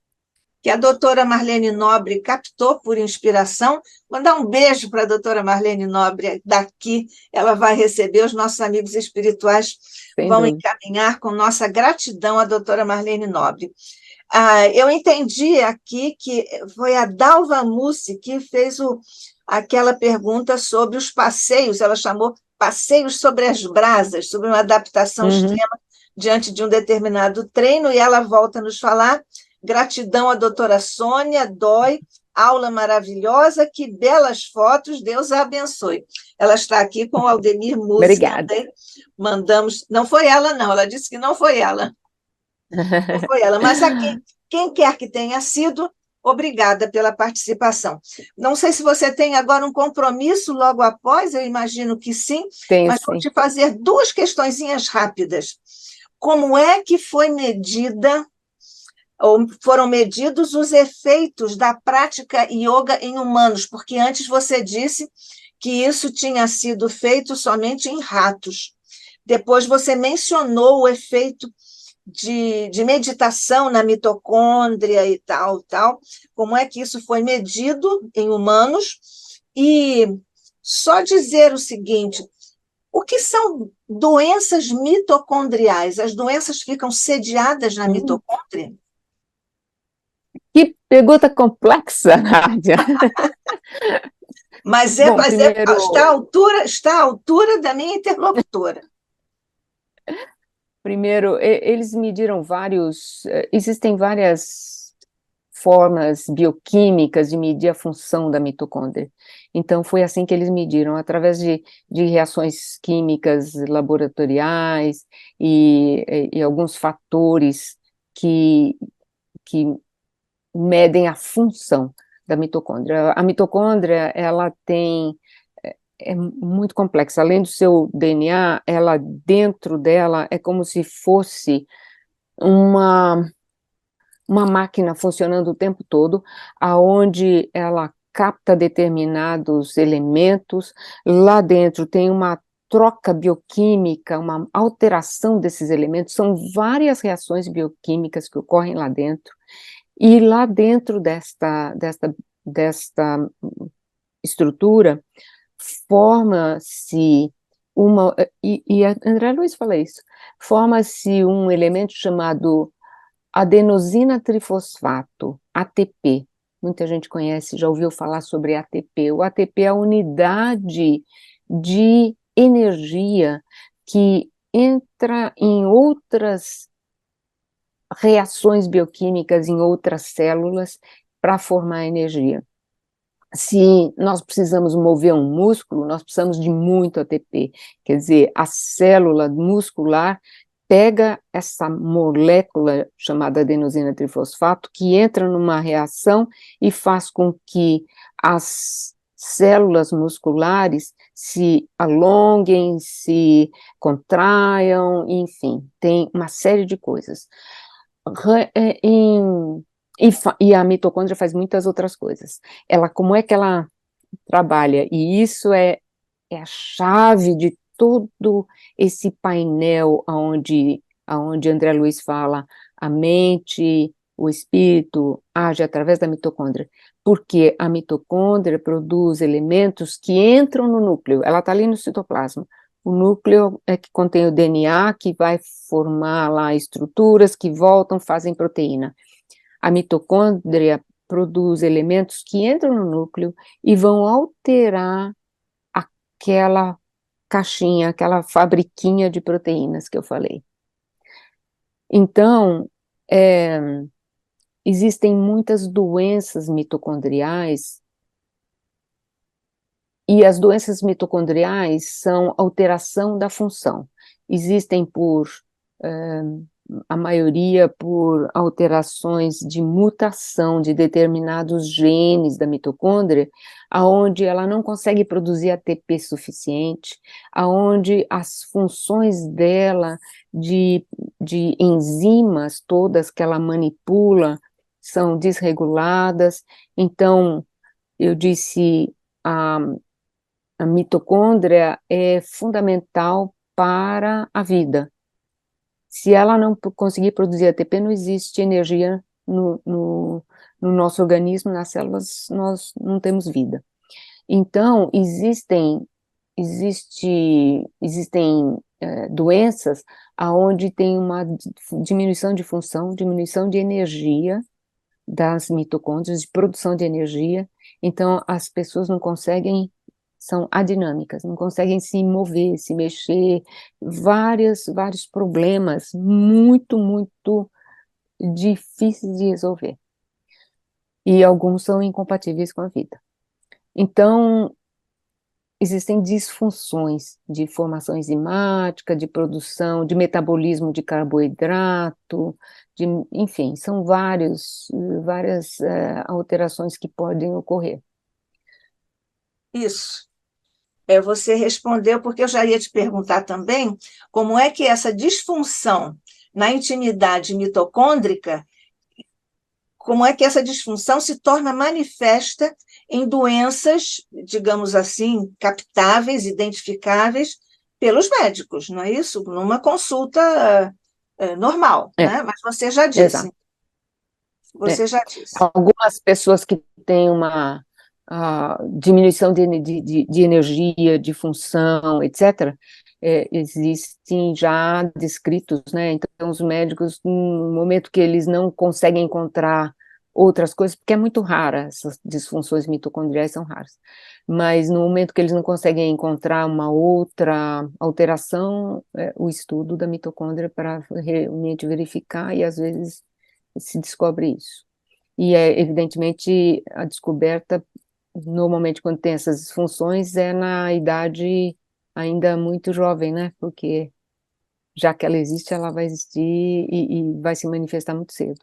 Speaker 1: que a doutora Marlene Nobre captou por inspiração. Mandar um beijo para a doutora Marlene Nobre daqui, ela vai receber, os nossos amigos espirituais
Speaker 2: Sem
Speaker 1: vão
Speaker 2: dúvida.
Speaker 1: encaminhar com nossa gratidão à doutora Marlene Nobre. Eu entendi aqui que foi a Dalva Mussi que fez aquela pergunta sobre os passeios, ela chamou passeios sobre as brasas, sobre uma adaptação
Speaker 2: Uhum.
Speaker 1: extrema diante de um determinado treino, e ela volta a nos falar. Gratidão à doutora Sônia Dói, aula maravilhosa, que belas fotos, Deus a abençoe. Ela está aqui com o Aldemir Mussi
Speaker 2: Obrigada.
Speaker 1: também, mandamos, não foi ela não, ela disse que não foi ela, não foi ela, mas aqui, quem quer que tenha sido, obrigada pela participação. Não sei se você tem agora um compromisso logo após, eu imagino que sim,
Speaker 2: Tenho
Speaker 1: mas vou
Speaker 2: sim.
Speaker 1: te fazer duas questõezinhas rápidas. Como é que foi medida, ou foram medidos os efeitos da prática yoga em humanos? Porque antes você disse que isso tinha sido feito somente em ratos. Depois você mencionou o efeito de meditação na mitocôndria e tal, tal. Como é que isso foi medido em humanos? E só dizer o seguinte: o que são doenças mitocondriais? As doenças ficam sediadas na
Speaker 2: Hum.
Speaker 1: mitocôndria?
Speaker 2: Que pergunta complexa, Nádia. Bom, primeiro,
Speaker 1: Está à altura da minha interlocutora.
Speaker 2: eles mediram existem várias formas bioquímicas de medir a função da mitocôndria. Então, foi assim que eles mediram, através de reações químicas laboratoriais e alguns fatores que medem a função da mitocôndria. A mitocôndria, ela é muito complexa. Além do seu DNA, ela dentro dela é como se fosse uma uma máquina funcionando o tempo todo, aonde ela capta determinados elementos, lá dentro tem uma troca bioquímica, uma alteração desses elementos, são várias reações bioquímicas que ocorrem lá dentro, e lá dentro desta estrutura, forma-se e a André Luiz fala isso, forma-se um elemento chamado adenosina trifosfato, ATP. Muita gente conhece, já ouviu falar sobre ATP. O ATP é a unidade de energia que entra em outras reações bioquímicas, em outras células, para formar energia. se nós precisamos mover um músculo, nós precisamos de muito ATP. Quer dizer, a célula muscular pega essa molécula chamada adenosina trifosfato, que entra numa reação e faz com que as células musculares se alonguem, se contraiam, enfim, tem uma série de coisas. E a mitocôndria faz muitas outras coisas. Como é que ela trabalha? E isso é a chave de todo esse painel onde André Luiz fala a mente, o espírito age através da mitocôndria, porque a mitocôndria produz elementos que entram no núcleo, ela está ali no citoplasma. O núcleo é que contém o DNA, que vai formar lá estruturas que voltam, fazem proteína. A mitocôndria produz elementos que entram no núcleo e vão alterar aquela caixinha, aquela fabriquinha de proteínas que eu falei. Então, existem muitas doenças mitocondriais, e as doenças mitocondriais são alteração da função. Existem a maioria por alterações de mutação de determinados genes da mitocôndria, aonde ela não consegue produzir ATP suficiente, aonde as funções dela de enzimas todas que ela manipula são desreguladas. Então, eu disse, a mitocôndria é fundamental para a vida. Se ela não conseguir produzir ATP, não existe energia no nosso organismo, nas células, nós não temos vida. Então, existem doenças onde tem uma diminuição de função, diminuição de energia das mitocôndrias, de produção de energia, então as pessoas não conseguem, são adinâmicas, não conseguem se mover, se mexer, vários problemas muito, muito difíceis de resolver. E alguns são incompatíveis com a vida. Então, existem disfunções de formação enzimática, de produção, de metabolismo de carboidrato, enfim, são várias alterações que podem ocorrer.
Speaker 1: Isso. Você respondeu, porque eu já ia te perguntar também como é que essa disfunção na intimidade mitocôndrica, como é que essa disfunção se torna manifesta em doenças, digamos assim, captáveis, identificáveis pelos médicos, não é isso? Numa consulta normal, né? Mas você já disse.
Speaker 2: Exato.
Speaker 1: Você já disse.
Speaker 2: Algumas pessoas que têm uma diminuição de energia, de função, etc., existem já descritos, né? Então, os médicos, no momento que eles não conseguem encontrar outras coisas, porque é muito rara, essas disfunções mitocondriais são raras, mas no momento que eles não conseguem encontrar uma outra alteração, o estudo da mitocôndria para realmente verificar, e às vezes se descobre isso. E, evidentemente, a descoberta, normalmente, quando tem essas disfunções, é na idade ainda muito jovem, né? Porque, já que ela existe, ela vai existir e vai se manifestar muito cedo.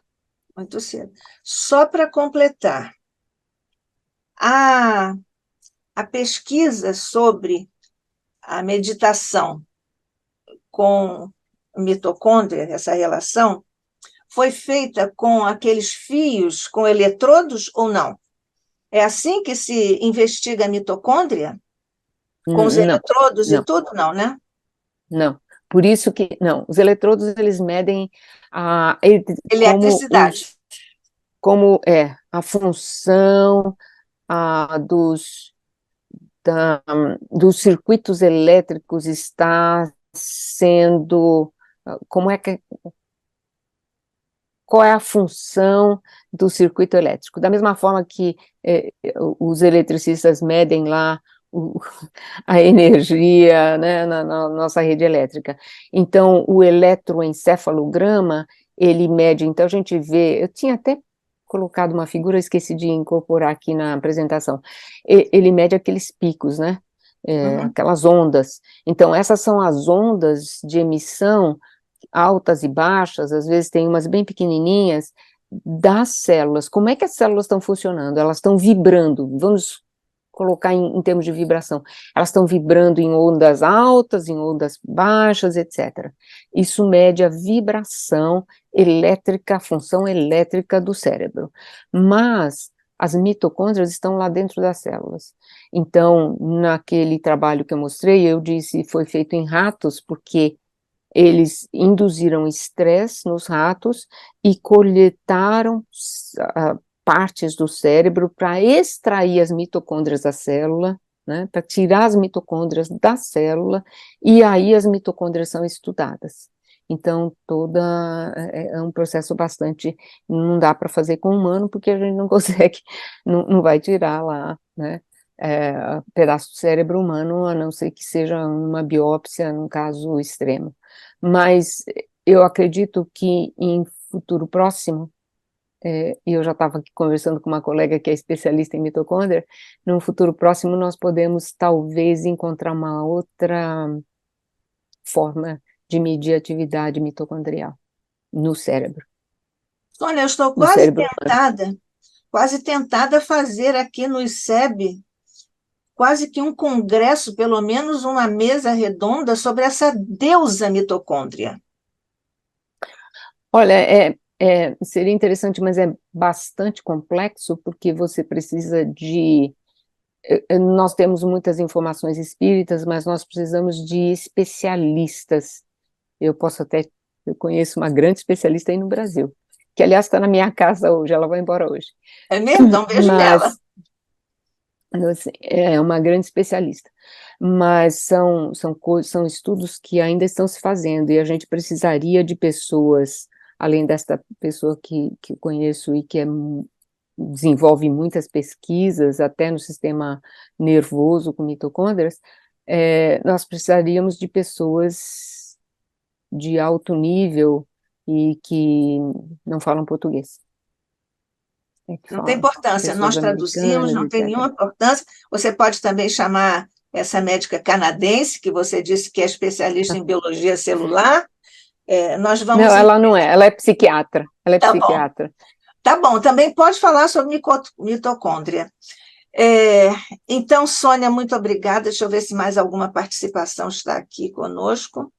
Speaker 1: Muito cedo. Só para completar, a pesquisa sobre a meditação com mitocôndria, essa relação, foi feita com aqueles fios, com eletrodos ou não? É assim que se investiga a mitocôndria? Com os eletrodos e tudo? Não, né?
Speaker 2: Não. Por isso que, não, os eletrodos, eles medem a
Speaker 1: eletricidade.
Speaker 2: Como a função dos circuitos elétricos está sendo, qual é a função do circuito elétrico. Da mesma forma que os eletricistas medem lá a energia, né, na nossa rede elétrica. Então, o eletroencefalograma, ele mede, então a gente vê, eu tinha até colocado uma figura, esqueci de incorporar aqui na apresentação. Ele mede aqueles picos, né? Aquelas ondas. Então, essas são as ondas de emissão altas e baixas, às vezes tem umas bem pequenininhas, das células. Como é que as células estão funcionando? Elas estão vibrando, vamos colocar em termos de vibração, elas estão vibrando em ondas altas, em ondas baixas, etc. Isso mede a vibração elétrica, a função elétrica do cérebro. Mas as mitocôndrias estão lá dentro das células. Então, naquele trabalho que eu mostrei, eu disse foi feito em ratos, porque eles induziram estresse nos ratos e coletaram partes do cérebro para extrair as mitocôndrias da célula, né, para tirar as mitocôndrias da célula, e aí as mitocôndrias são estudadas. Então, é um processo bastante, não dá para fazer com o humano, porque a gente não consegue, não vai tirar lá, né, pedaço do cérebro humano, a não ser que seja uma biópsia, num caso extremo. Mas eu acredito que em futuro próximo, e eu já estava aqui conversando com uma colega que é especialista em mitocôndria, num futuro próximo nós podemos talvez encontrar uma outra forma de medir a atividade mitocondrial no cérebro.
Speaker 1: Sônia, eu estou
Speaker 2: No cérebro
Speaker 1: quase tentada a fazer aqui no ICEB quase que um congresso, pelo menos uma mesa redonda sobre essa deusa mitocôndria.
Speaker 2: Olha, seria interessante, mas é bastante complexo, porque você precisa de... Nós temos muitas informações espíritas, mas nós precisamos de especialistas. Eu conheço uma grande especialista aí no Brasil, que aliás está na minha casa hoje, ela vai embora hoje.
Speaker 1: É mesmo? Então, beijo nela.
Speaker 2: Assim, é uma grande especialista, mas são estudos que ainda estão se fazendo, e a gente precisaria de pessoas, além desta pessoa que eu conheço e que desenvolve muitas pesquisas, até no sistema nervoso com mitocôndrias, nós precisaríamos de pessoas de alto nível e que não falam português.
Speaker 1: Não tem importância, nós traduzimos, não tem nenhuma importância. Você pode também chamar essa médica canadense, que você disse que é especialista em biologia celular. Nós vamos...
Speaker 2: Não, ela não é, ela é psiquiatra. Ela é psiquiatra.
Speaker 1: Tá bom, também pode falar sobre mitocôndria. Então, Sônia, muito obrigada. Deixa eu ver se mais alguma participação está aqui conosco.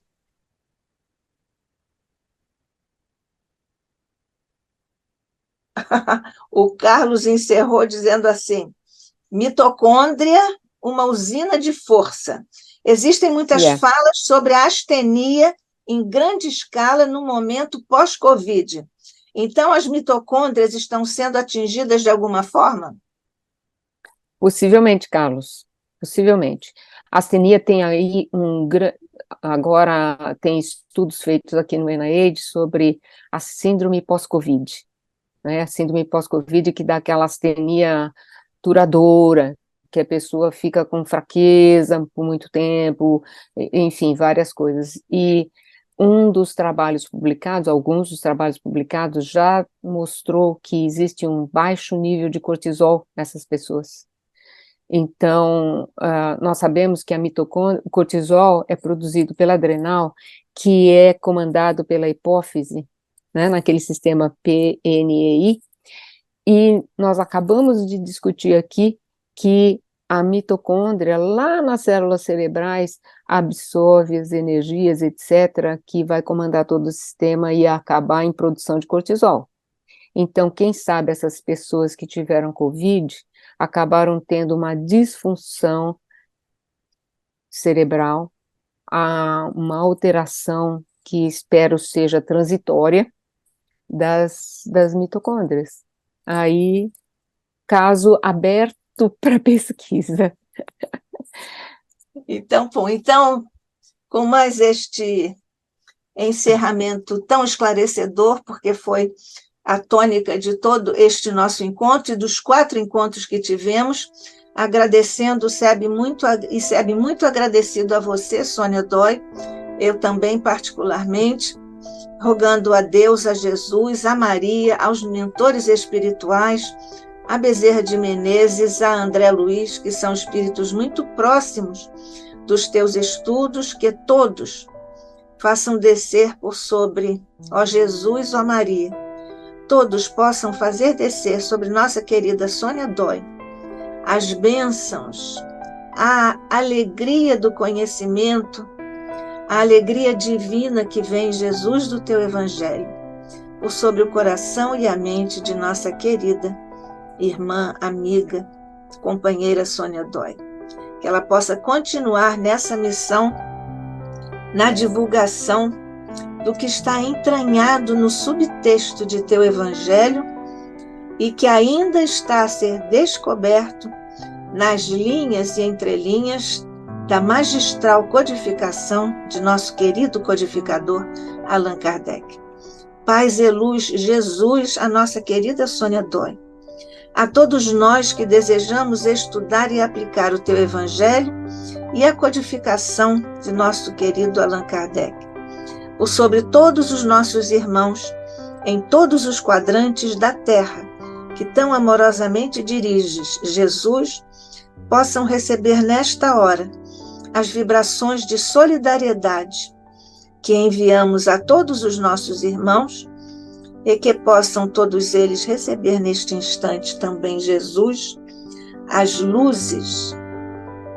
Speaker 1: O Carlos encerrou dizendo assim: mitocôndria, uma usina de força. Existem muitas falas sobre a astenia em grande escala no momento pós-Covid. Então, as mitocôndrias estão sendo atingidas de alguma forma?
Speaker 2: Possivelmente, Carlos, possivelmente. A astenia tem aí agora tem estudos feitos aqui no NIH sobre a síndrome pós-Covid, né? A síndrome pós-Covid que dá aquela astenia duradoura, que a pessoa fica com fraqueza por muito tempo, enfim, várias coisas. E alguns dos trabalhos publicados já mostrou que existe um baixo nível de cortisol nessas pessoas. Então, nós sabemos que o cortisol é produzido pela adrenal, que é comandado pela hipófise, né, naquele sistema PNEI, e nós acabamos de discutir aqui que a mitocôndria, lá nas células cerebrais, absorve as energias, etc., que vai comandar todo o sistema e acabar em produção de cortisol. Então, quem sabe essas pessoas que tiveram Covid acabaram tendo uma disfunção cerebral, uma alteração que espero seja transitória das mitocôndrias. Aí, caso aberto para pesquisa.
Speaker 1: Então, bom, com mais este encerramento tão esclarecedor, porque foi a tônica de todo este nosso encontro e dos 4 encontros que tivemos, agradecendo o SEB muito agradecido a você, Sônia Dói, eu também particularmente, rogando a Deus, a Jesus, a Maria, aos mentores espirituais, a Bezerra de Menezes, a André Luiz, que são espíritos muito próximos dos teus estudos, que todos façam descer por sobre, ó Jesus, ó Maria, todos possam fazer descer sobre nossa querida Sônia Dói as bênçãos, a alegria do conhecimento, a alegria divina que vem em Jesus do teu Evangelho, por sobre o coração e a mente de nossa querida irmã, amiga, companheira Sônia Dói. Que ela possa continuar nessa missão, na divulgação do que está entranhado no subtexto de teu Evangelho e que ainda está a ser descoberto nas linhas e entrelinhas da magistral codificação de nosso querido codificador Allan Kardec. Paz e luz, Jesus, a nossa querida Sônia Dói. A todos nós que desejamos estudar e aplicar o teu Evangelho e a codificação de nosso querido Allan Kardec. Por sobre todos os nossos irmãos, em todos os quadrantes da terra, que tão amorosamente diriges, Jesus, possam receber nesta hora as vibrações de solidariedade que enviamos a todos os nossos irmãos e que possam todos eles receber neste instante também, Jesus, as luzes,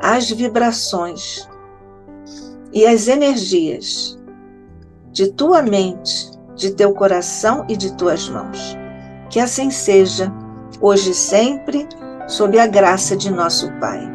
Speaker 1: as vibrações e as energias de tua mente, de teu coração e de tuas mãos. Que assim seja, hoje e sempre, sob a graça de nosso Pai.